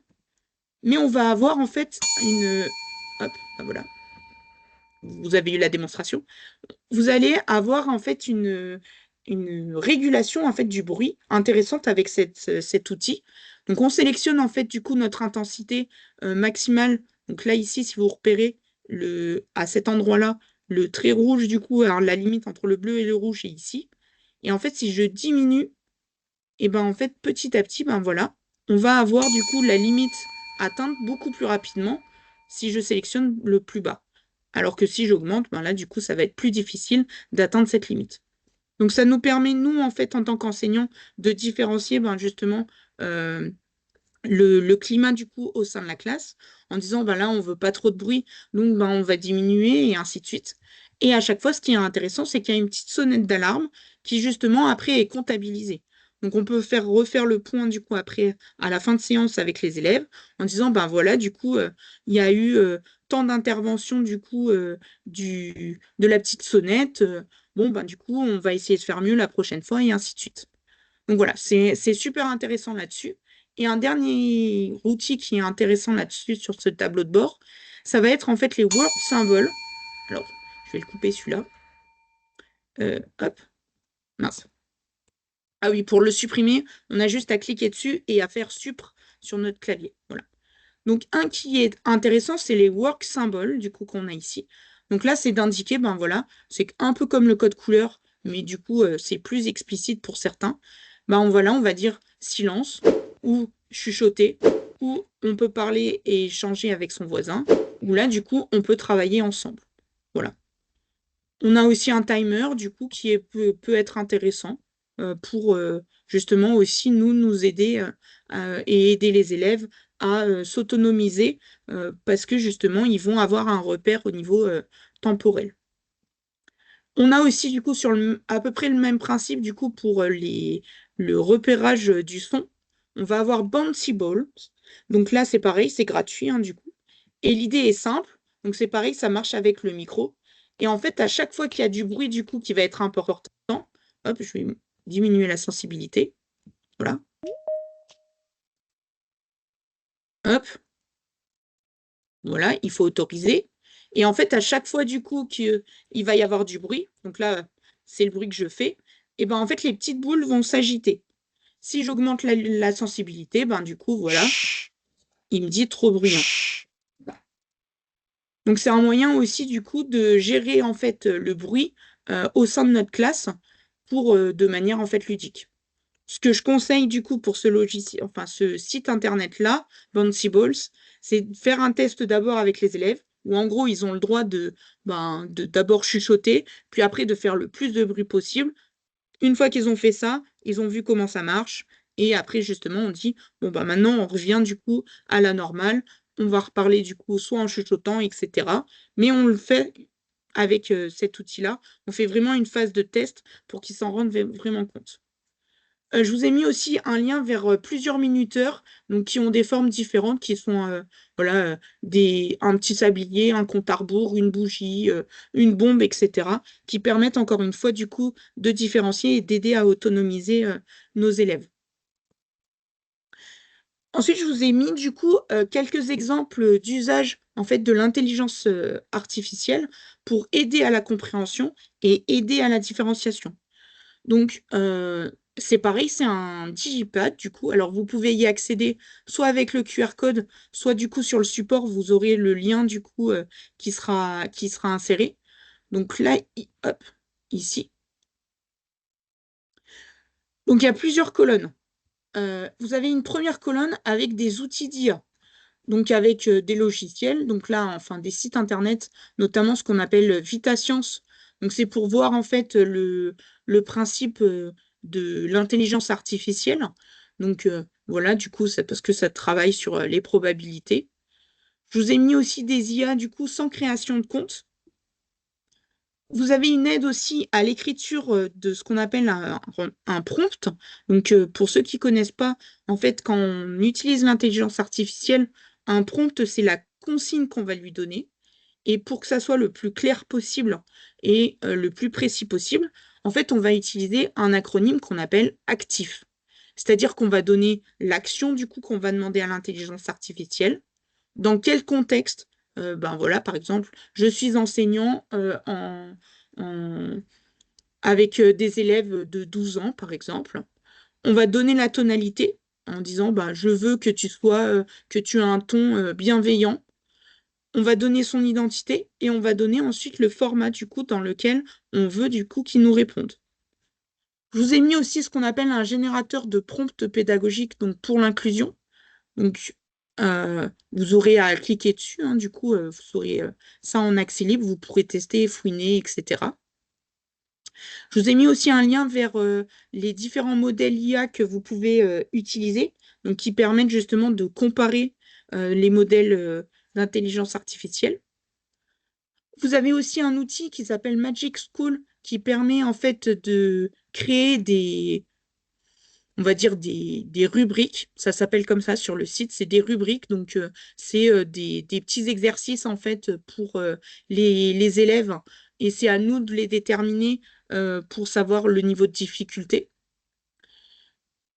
Mais on va avoir en fait une... Hop, ah, voilà. Vous avez eu la démonstration. Vous allez avoir en fait une régulation en fait du bruit intéressante avec cet outil. Donc, on sélectionne en fait du coup notre intensité maximale. Donc là, ici, si vous repérez à cet endroit-là, le trait rouge du coup, alors la limite entre le bleu et le rouge est ici. Et en fait, si je diminue et ben en fait, petit à petit, ben voilà, on va avoir du coup la limite atteinte beaucoup plus rapidement si je sélectionne le plus bas. Alors que si j'augmente, ben là, du coup, ça va être plus difficile d'atteindre cette limite. Donc ça nous permet, nous, en fait, en tant qu'enseignants, de différencier ben, justement euh, le climat du coup au sein de la classe en disant ben là, on veut pas trop de bruit, donc ben, on va diminuer et ainsi de suite. Et à chaque fois, ce qui est intéressant, c'est qu'il y a une petite sonnette d'alarme qui justement après est comptabilisée. Donc on peut refaire le point du coup après à la fin de séance avec les élèves en disant ben voilà du coup il y a eu tant d'interventions du coup de la petite sonnette. Bon ben du coup on va essayer de faire mieux la prochaine fois et ainsi de suite. Donc voilà, c'est super intéressant là-dessus. Et un dernier outil qui est intéressant là-dessus sur ce tableau de bord, ça va être en fait les word symbols. Alors, je vais le couper celui-là. Hop, mince. Ah oui, pour le supprimer, on a juste à cliquer dessus et à faire supr sur notre clavier. Voilà. Donc un qui est intéressant, c'est les work symbols, du coup, qu'on a ici. Donc là, c'est d'indiquer, ben voilà, c'est un peu comme le code couleur, mais du coup, c'est plus explicite pour certains. Ben voilà, on va dire silence, ou chuchoter, ou on peut parler et échanger avec son voisin, ou là, du coup, on peut travailler ensemble. Voilà. On a aussi un timer, du coup, peut être intéressant pour justement aussi nous aider et aider les élèves à s'autonomiser parce que justement, ils vont avoir un repère au niveau temporel. On a aussi, du coup, à peu près le même principe, du coup, pour le repérage du son. On va avoir Bouncy Balls. Donc là, c'est pareil, c'est gratuit, hein, du coup. Et l'idée est simple. Donc c'est pareil, ça marche avec le micro. Et en fait, à chaque fois qu'il y a du bruit, du coup, qui va être important, hop, je vais diminuer la sensibilité. Voilà. Hop. Voilà, il faut autoriser. Et en fait, à chaque fois, du coup, qu'il va y avoir du bruit, donc là, c'est le bruit que je fais, et ben en fait, les petites boules vont s'agiter. Si j'augmente la sensibilité, ben du coup, voilà, il me dit trop bruyant. Donc c'est un moyen aussi, du coup, de gérer en fait le bruit au sein de notre classe pour de manière en fait ludique. Ce que je conseille du coup pour ce logiciel, enfin ce site internet-là, Bouncy Balls, c'est de faire un test d'abord avec les élèves, où en gros ils ont le droit de d'abord chuchoter, puis après de faire le plus de bruit possible. Une fois qu'ils ont fait ça, ils ont vu comment ça marche, et après justement on dit, bon bah maintenant on revient du coup à la normale, on va reparler du coup soit en chuchotant, etc. Mais on le fait avec cet outil-là. On fait vraiment une phase de test pour qu'ils s'en rendent vraiment compte. Je vous ai mis aussi un lien vers plusieurs minuteurs, donc qui ont des formes différentes, qui sont voilà, un petit sablier, un compte à rebours, une bougie, une bombe, etc., qui permettent encore une fois du coup de différencier et d'aider à autonomiser nos élèves. Ensuite, je vous ai mis du coup quelques exemples d'usage en fait de l'intelligence artificielle pour aider à la compréhension et aider à la différenciation. Donc, c'est pareil, c'est un digipad du coup. Alors, vous pouvez y accéder soit avec le QR code, soit du coup sur le support, vous aurez le lien du coup qui sera inséré. Donc là, hop, ici. Donc, il y a plusieurs colonnes. Vous avez une première colonne avec des outils d'IA. Donc avec des logiciels, donc là, enfin des sites internet, notamment ce qu'on appelle VitaScience. Donc c'est pour voir en fait le principe de l'intelligence artificielle. Donc voilà, du coup, c'est parce que ça travaille sur les probabilités. Je vous ai mis aussi des IA du coup sans création de compte. Vous avez une aide aussi à l'écriture de ce qu'on appelle un prompt. Donc, pour ceux qui ne connaissent pas, en fait, quand on utilise l'intelligence artificielle, un prompt, c'est la consigne qu'on va lui donner. Et pour que ça soit le plus clair possible et le plus précis possible, en fait, on va utiliser un acronyme qu'on appelle actif. C'est-à-dire qu'on va donner l'action du coup qu'on va demander à l'intelligence artificielle. Dans quel contexte? Ben voilà, par exemple, je suis enseignant en- avec des élèves de 12 ans, par exemple. On va donner la tonalité en disant ben, je veux que que tu aies un ton bienveillant. On va donner son identité et on va donner ensuite le format du coup dans lequel on veut du coup qu'il nous réponde. Je vous ai mis aussi ce qu'on appelle un générateur de prompts pédagogiques donc pour l'inclusion. Donc, vous aurez à cliquer dessus, hein, du coup, vous aurez ça en accès libre, vous pourrez tester, fouiner, etc. Je vous ai mis aussi un lien vers les différents modèles IA que vous pouvez utiliser, donc qui permettent justement de comparer les modèles d'intelligence artificielle. Vous avez aussi un outil qui s'appelle Magic School, qui permet en fait de créer on va dire des rubriques, ça s'appelle comme ça sur le site, c'est des rubriques, donc c'est des petits exercices en fait pour les élèves et c'est à nous de les déterminer pour savoir le niveau de difficulté.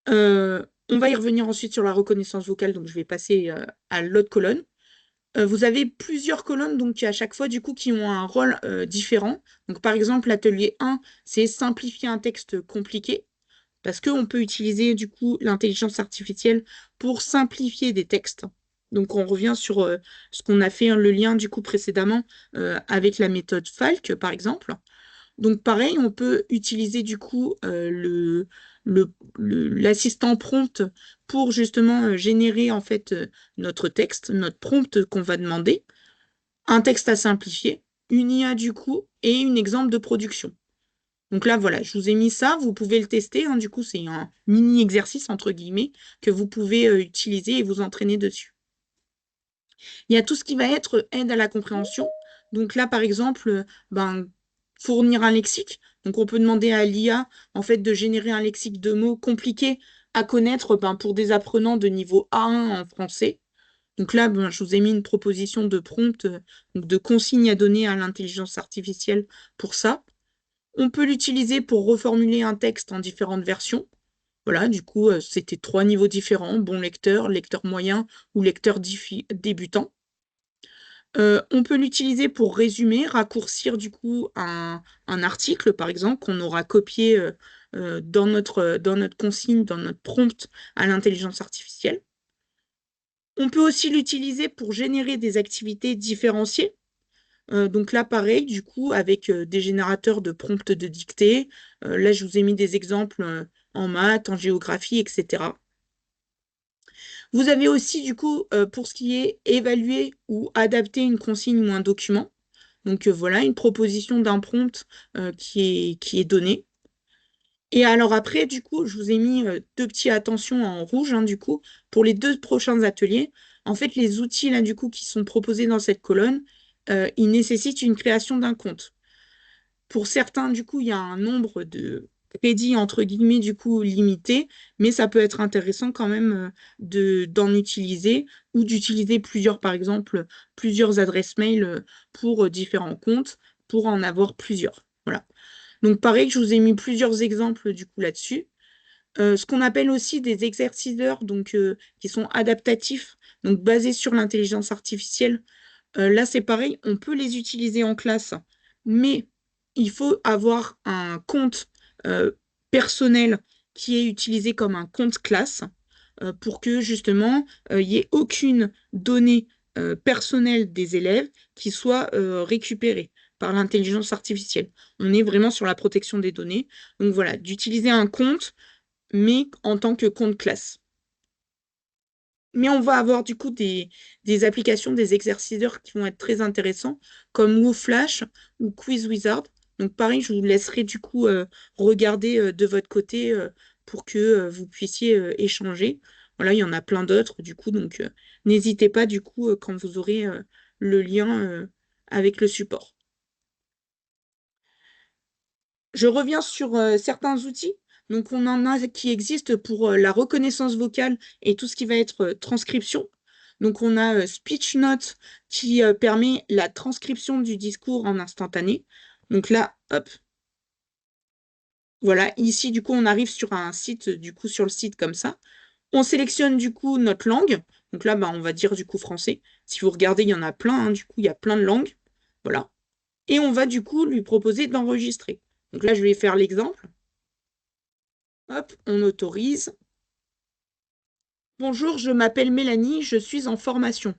On va y revenir ensuite sur la reconnaissance vocale, donc je vais passer à l'autre colonne. Vous avez plusieurs colonnes donc à chaque fois du coup qui ont un rôle différent. Donc par exemple l'atelier 1, c'est simplifier un texte compliqué. Parce qu'on peut utiliser du coup l'intelligence artificielle pour simplifier des textes. Donc on revient sur ce qu'on a fait, hein, le lien du coup précédemment avec la méthode Falk par exemple. Donc pareil, on peut utiliser du coup l'assistant prompt pour justement générer en fait notre texte, notre prompt qu'on va demander, un texte à simplifier, une IA du coup et un exemple de production. Donc là, voilà, je vous ai mis ça, vous pouvez le tester, hein, du coup, c'est un mini exercice, entre guillemets, que vous pouvez utiliser et vous entraîner dessus. Il y a tout ce qui va être aide à la compréhension. Donc là, par exemple, ben, fournir un lexique. Donc on peut demander à l'IA, en fait, de générer un lexique de mots compliqués à connaître ben, pour des apprenants de niveau A1 en français. Donc là, ben, je vous ai mis une proposition de prompt, donc de consignes à donner à l'intelligence artificielle pour ça. On peut l'utiliser pour reformuler un texte en différentes versions. Voilà, du coup, c'était 3 niveaux différents, bon lecteur, lecteur moyen ou lecteur débutant. On peut l'utiliser pour résumer, raccourcir du coup un article, par exemple, qu'on aura copié dans notre consigne, dans notre prompt à l'intelligence artificielle. On peut aussi l'utiliser pour générer des activités différenciées. Donc là, pareil, du coup, avec des générateurs de prompts de dictée. Là, je vous ai mis des exemples en maths, en géographie, etc. Vous avez aussi, du coup, pour ce qui est évaluer ou adapter une consigne ou un document. Donc voilà, une proposition d'un prompt qui est donnée. Et alors après, du coup, je vous ai mis deux petits attentions en rouge, hein, du coup, pour les 2 prochains ateliers. En fait, les outils, là, du coup, qui sont proposés dans cette colonne, il nécessite une création d'un compte. Pour certains, du coup, il y a un nombre de crédits, entre guillemets, du coup, limité, mais ça peut être intéressant quand même d'en utiliser ou d'utiliser plusieurs, par exemple, plusieurs adresses mail pour différents comptes, pour en avoir plusieurs. Voilà. Donc, pareil, je vous ai mis plusieurs exemples, du coup, là-dessus. Ce qu'on appelle aussi des exerciceurs, donc, qui sont adaptatifs, donc basés sur l'intelligence artificielle. Là, c'est pareil, on peut les utiliser en classe, mais il faut avoir un compte euh, personnel qui est utilisé comme un compte classe pour que justement il n'y ait aucune donnée personnelle des élèves qui soit récupérée par l'intelligence artificielle. On est vraiment sur la protection des données. Donc voilà, d'utiliser un compte, mais en tant que compte classe. Mais on va avoir du coup des applications, des exerciceurs qui vont être très intéressants, comme WooFlash ou Quiz Wizard. Donc pareil, je vous laisserai du coup regarder de votre côté pour que vous puissiez échanger. Voilà, il y en a plein d'autres du coup, donc n'hésitez pas du coup quand vous aurez le lien avec le support. Je reviens sur certains outils. Donc, on en a qui existent pour la reconnaissance vocale et tout ce qui va être transcription. Donc, on a SpeechNote qui permet la transcription du discours en instantané. Donc là, hop, voilà. Ici, du coup, on arrive sur un site, du coup, sur le site comme ça. On sélectionne, du coup, notre langue. Donc là, bah, on va dire, du coup, français. Si vous regardez, il y en a plein, hein. Du coup, il y a plein de langues. Voilà. Et on va, du coup, lui proposer d'enregistrer. Donc là, je vais faire l'exemple. Hop, on autorise. Bonjour, je m'appelle Mélanie, je suis en formation.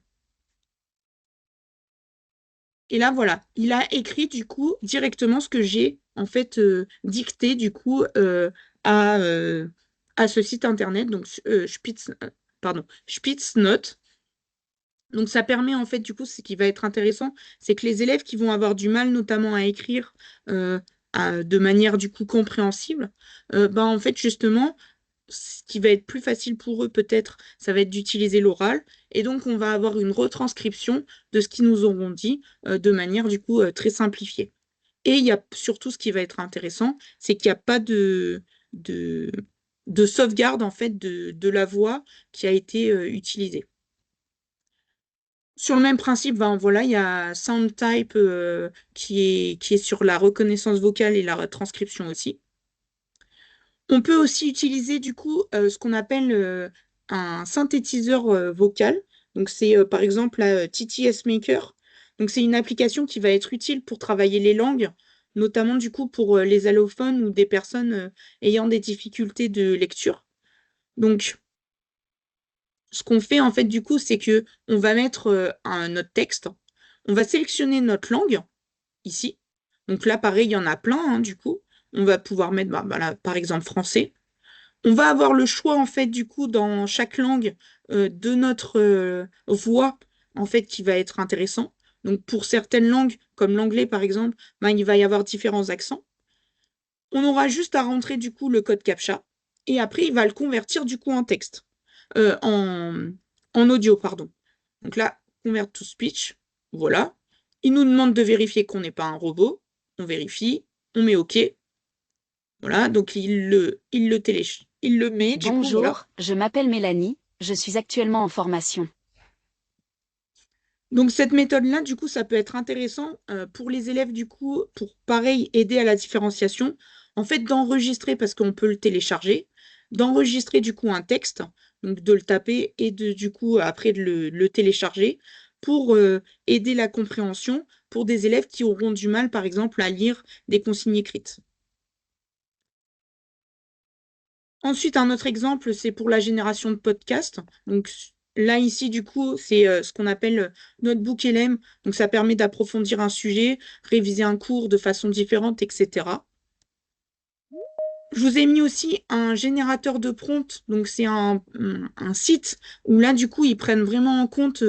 Et là, voilà, il a écrit du coup directement ce que j'ai en fait dicté du coup à, euh, à ce site internet, donc Spitz Note. Donc ça permet en fait du coup, ce qui va être intéressant, c'est que les élèves qui vont avoir du mal notamment à écrire euh, de manière du coup compréhensible, ben, en fait justement, ce qui va être plus facile pour eux peut-être, ça va être d'utiliser l'oral. Et donc, on va avoir une retranscription de ce qu'ils nous auront dit de manière, du coup, très simplifiée. Et il y a surtout ce qui va être intéressant, c'est qu'il n'y a pas de, de sauvegarde, en fait, de la voix qui a été utilisée. Sur le même principe, ben, voilà, il y a SoundType qui est sur la reconnaissance vocale et la transcription aussi. On peut aussi utiliser du coup ce qu'on appelle un synthétiseur vocal. Donc c'est par exemple la TTS Maker. Donc c'est une application qui va être utile pour travailler les langues, notamment du coup pour les allophones ou des personnes ayant des difficultés de lecture. Donc ce qu'on fait en fait du coup, c'est que on va mettre notre texte, on va sélectionner notre langue ici. Donc là pareil, il y en a plein hein, du coup. On va pouvoir mettre bah, là, par exemple français. On va avoir le choix, en fait, du coup, dans chaque langue de notre voix, en fait, qui va être intéressant. Donc, pour certaines langues, comme l'anglais, par exemple, ben, il va y avoir différents accents. On aura juste à rentrer, du coup, le code CAPTCHA. Et après, il va le convertir, du coup, en texte. Euh, en, en audio, pardon. Donc là, convert to speech. Voilà. Il nous demande de vérifier qu'on n'est pas un robot. On vérifie. On met OK. Voilà. Donc, il le télécharge. Il le met, du coup, voilà. Bonjour, je m'appelle Mélanie, je suis actuellement en formation. Donc cette méthode-là, du coup, ça peut être intéressant pour les élèves, du coup, pour pareil aider à la différenciation. En fait, d'enregistrer, parce qu'on peut le télécharger, d'enregistrer du coup un texte, donc de le taper et du coup après de le télécharger pour aider la compréhension pour des élèves qui auront du mal, par exemple, à lire des consignes écrites. Ensuite, un autre exemple, c'est pour la génération de podcasts. Donc là, ici, du coup, c'est ce qu'on appelle Notebook LM. Donc ça permet d'approfondir un sujet, réviser un cours de façon différente, etc. Je vous ai mis aussi un générateur de prompts. Donc c'est un site où là, du coup, ils prennent vraiment en compte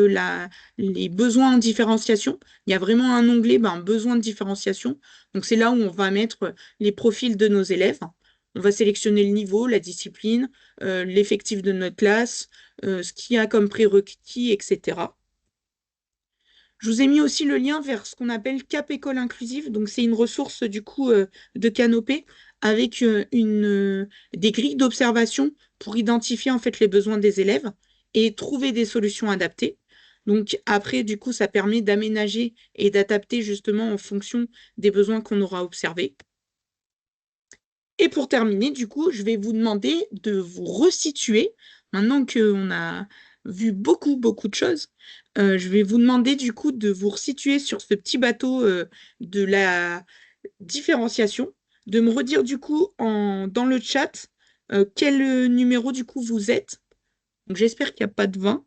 les besoins en différenciation. Il y a vraiment un onglet, ben, besoins de différenciation. Donc c'est là où on va mettre les profils de nos élèves. On va sélectionner le niveau, la discipline, l'effectif de notre classe, ce qu'il y a comme prérequis, etc. Je vous ai mis aussi le lien vers ce qu'on appelle Cap École Inclusive. Donc, c'est une ressource du coup de Canopé avec des grilles d'observation pour identifier en fait les besoins des élèves et trouver des solutions adaptées. Donc, après, du coup, ça permet d'aménager et d'adapter justement en fonction des besoins qu'on aura observés. Et pour terminer, du coup, je vais vous demander de vous resituer. Maintenant qu'on a vu beaucoup, beaucoup de choses, je vais vous demander du coup de vous resituer sur ce petit bateau de la différenciation, de me redire du coup dans le chat quel numéro du coup vous êtes. Donc j'espère qu'il n'y a pas de 20.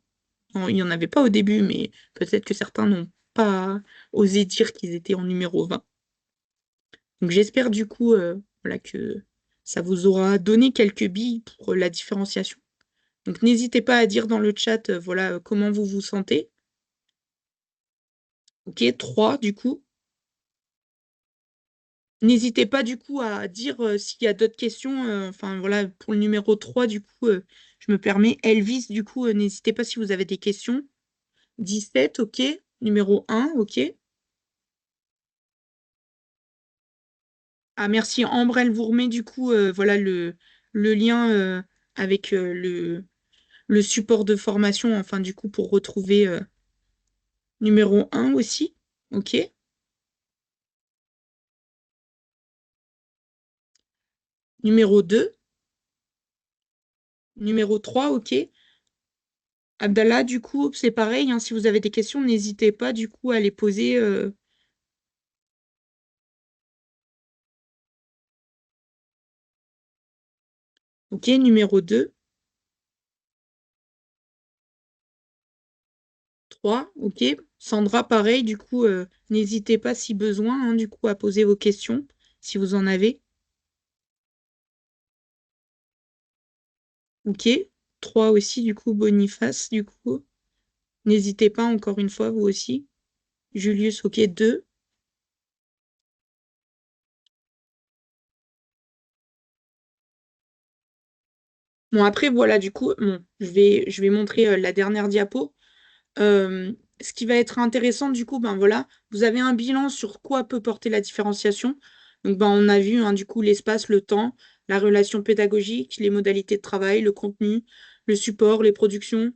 Non, il n'y en avait pas au début, mais peut-être que certains n'ont pas osé dire qu'ils étaient en numéro 20. Donc j'espère du coup voilà, que ça vous aura donné quelques billes pour la différenciation. Donc n'hésitez pas à dire dans le chat voilà, comment vous vous sentez. Ok, 3 du coup. N'hésitez pas du coup à dire s'il y a d'autres questions. Enfin voilà, pour le numéro 3 du coup, je me permets. Elvis, du coup, n'hésitez pas si vous avez des questions. 17, ok. Numéro 1, ok. Ah merci Ambre, elle vous remet du coup voilà le lien avec le support de formation, enfin du coup pour retrouver numéro 1 aussi. Ok. Numéro 2. Numéro 3, ok. Abdallah, du coup, c'est pareil, hein, si vous avez des questions, n'hésitez pas du coup à les poser. Ok, numéro 2. 3, ok. Sandra, pareil, du coup, n'hésitez pas si besoin, hein, du coup, à poser vos questions, si vous en avez. Ok. 3 aussi, du coup, Boniface, du coup. N'hésitez pas, encore une fois, vous aussi. Julius, ok, 2. Bon, après, voilà, du coup, bon, je vais montrer la dernière diapo. Euh, Ce qui va être intéressant, du coup, ben voilà, vous avez un bilan sur quoi peut porter la différenciation. Donc, ben, on a vu, hein, du coup, l'espace, le temps, la relation pédagogique, les modalités de travail, le contenu, le support, les productions,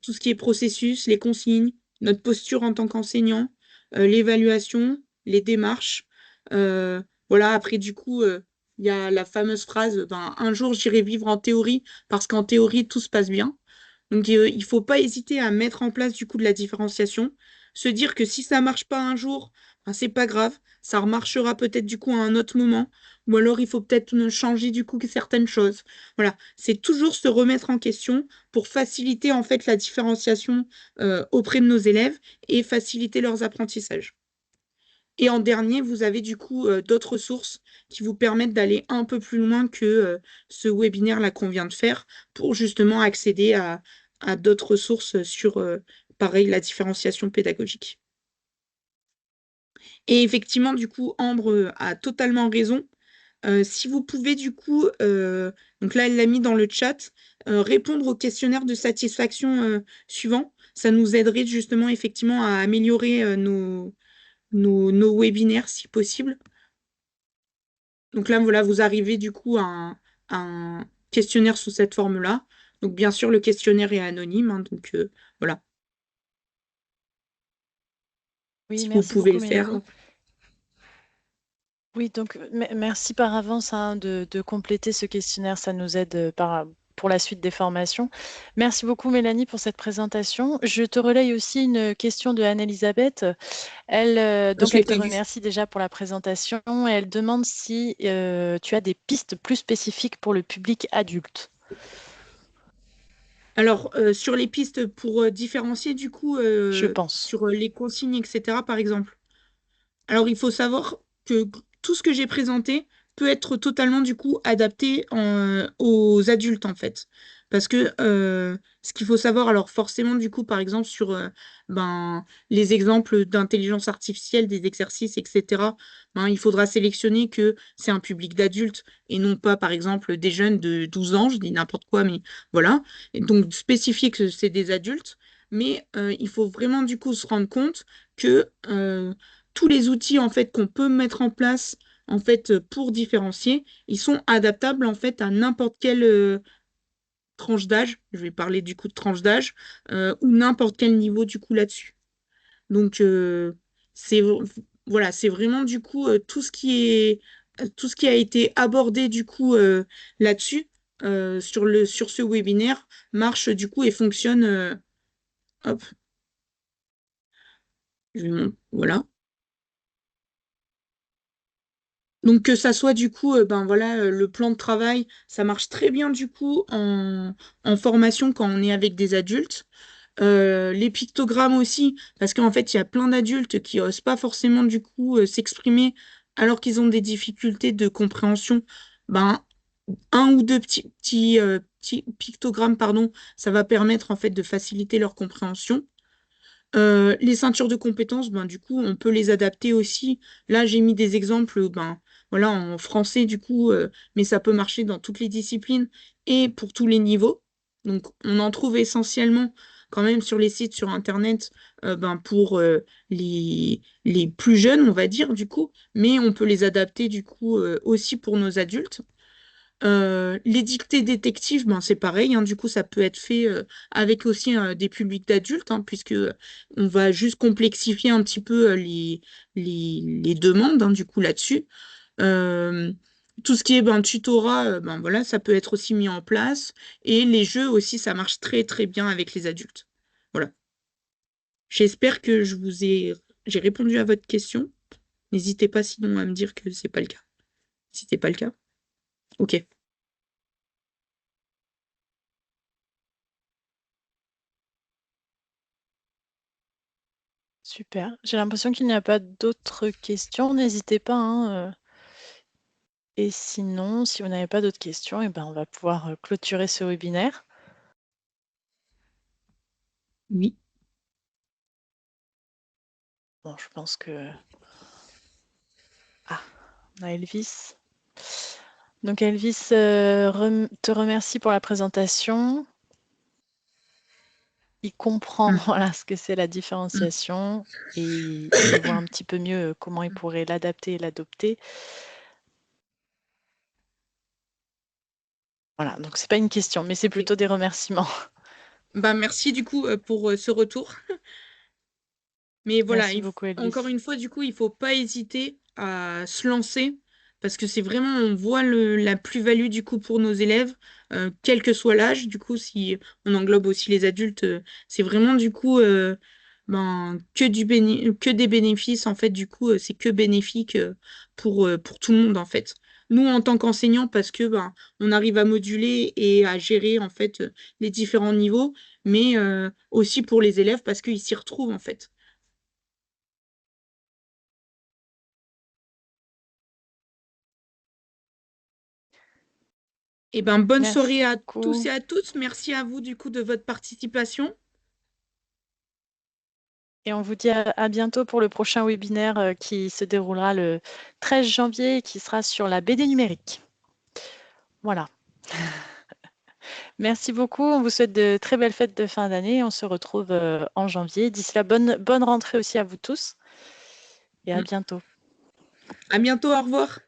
tout ce qui est processus, les consignes, notre posture en tant qu'enseignant, l'évaluation, les démarches. Voilà, après, du coup, il y a la fameuse phrase, ben, un jour, j'irai vivre en théorie parce qu'en théorie, tout se passe bien. Donc, il ne faut pas hésiter à mettre en place du coup de la différenciation. Se dire que si ça ne marche pas un jour, ben, c'est pas grave, ça remarchera peut-être du coup à un autre moment. Ou alors il faut peut-être changer du coup certaines choses. Voilà, c'est toujours se remettre en question pour faciliter en fait la différenciation auprès de nos élèves et faciliter leurs apprentissages. Et en dernier, vous avez du coup d'autres ressources qui vous permettent d'aller un peu plus loin que ce webinaire-là qu'on vient de faire pour justement accéder à d'autres ressources sur, pareil, la différenciation pédagogique. Et effectivement, du coup, Ambre a totalement raison. Si vous pouvez, du coup, donc là, elle l'a mis dans le chat, répondre au questionnaire de satisfaction suivant, ça nous aiderait justement effectivement à améliorer nos webinaires si possible. Donc là, voilà, vous arrivez du coup à un questionnaire sous cette forme-là. Donc bien sûr, le questionnaire est anonyme, hein, donc voilà, Oui, si vous merci pouvez beaucoup, le faire. Mélanie. Oui, donc merci par avance hein, de compléter ce questionnaire, ça nous aide pour la suite des formations. Merci beaucoup, Mélanie, pour cette présentation. Je te relaye aussi une question de Anne-Elisabeth. Je Donc, l'ai elle te prévu. remercie déjà pour la présentation et elle demande si tu as des pistes plus spécifiques pour le public adulte. Alors, sur les pistes pour différencier du coup Je pense. sur les consignes, etc., par exemple. Alors, il faut savoir que tout ce que j'ai présenté peut être totalement, du coup, adapté aux adultes, en fait. Parce que ce qu'il faut savoir, alors forcément, du coup, par exemple, sur ben, les exemples d'intelligence artificielle, des exercices, etc., ben, il faudra sélectionner que c'est un public d'adultes et non pas, par exemple, des jeunes de 12 ans, je dis n'importe quoi, mais voilà. Et donc, spécifier que c'est des adultes. mais il faut vraiment du coup se rendre compte que tous les outils en fait qu'on peut mettre en place en fait pour différencier, ils sont adaptables en fait à n'importe quelle tranche d'âge. Je vais parler du coup de tranche d'âge ou n'importe quel niveau du coup là-dessus. Donc c'est voilà, c'est vraiment du coup tout ce qui a été abordé du coup là-dessus sur ce webinaire marche du coup et fonctionne. Hop, voilà. Donc que ça soit du coup, ben voilà, le plan de travail, ça marche très bien du coup en formation quand on est avec des adultes. Les pictogrammes aussi, parce qu'en fait, il y a plein d'adultes qui osent pas forcément du coup s'exprimer alors qu'ils ont des difficultés de compréhension. Ben, un ou deux petits pictogrammes, pardon, ça va permettre en fait de faciliter leur compréhension. Les ceintures de compétences, ben, du coup, on peut les adapter aussi. Là, j'ai mis des exemples ben, voilà, en français, du coup, mais ça peut marcher dans toutes les disciplines et pour tous les niveaux. Donc, on en trouve essentiellement quand même sur les sites sur Internet ben, pour les plus jeunes, on va dire, du coup, mais on peut les adapter, du coup, aussi pour nos adultes. Les dictées détectives, ben, c'est pareil, hein, du coup, ça peut être fait avec aussi des publics d'adultes, hein, puisque on va juste complexifier un petit peu les demandes, hein, du coup, là-dessus. Euh, tout ce qui est ben, tutorat, ben, voilà, ça peut être aussi mis en place. Et les jeux aussi, ça marche très, très bien avec les adultes. Voilà. J'espère que j'ai répondu à votre question. N'hésitez pas sinon à me dire que c'est pas le cas. Si c'est pas le cas. Ok. Super. J'ai l'impression qu'il n'y a pas d'autres questions. N'hésitez pas, hein. Et sinon, si vous n'avez pas d'autres questions, eh ben, on va pouvoir clôturer ce webinaire. Oui. Bon, je pense que... Ah, on a Elvis. Donc Elvis te remercie pour la présentation. Il comprend voilà, ce que c'est la différenciation et il voit un petit peu mieux comment il pourrait l'adapter et l'adopter. Voilà, donc c'est pas une question, mais c'est plutôt des remerciements. Bah, merci du coup pour ce retour. Mais voilà, Merci beaucoup, Elvis. encore une fois, du coup, il faut pas hésiter à se lancer parce que c'est vraiment, on voit la plus-value du coup pour nos élèves, quel que soit l'âge. Du coup, si on englobe aussi les adultes, c'est vraiment du coup ben, que des bénéfices. En fait, du coup, c'est que bénéfique pour tout le monde en fait. Nous, en tant qu'enseignants, parce que ben, on arrive à moduler et à gérer en fait les différents niveaux, mais aussi pour les élèves parce qu'ils s'y retrouvent en fait. Eh ben, bonne Merci soirée à tous beaucoup. et à toutes. Merci à vous du coup de votre participation. Et on vous dit à bientôt pour le prochain webinaire qui se déroulera le 13 janvier et qui sera sur la BD numérique. Voilà. Merci beaucoup. On vous souhaite de très belles fêtes de fin d'année. On se retrouve en janvier. D'ici là, bonne rentrée aussi à vous tous. Et à bientôt. À bientôt, au revoir.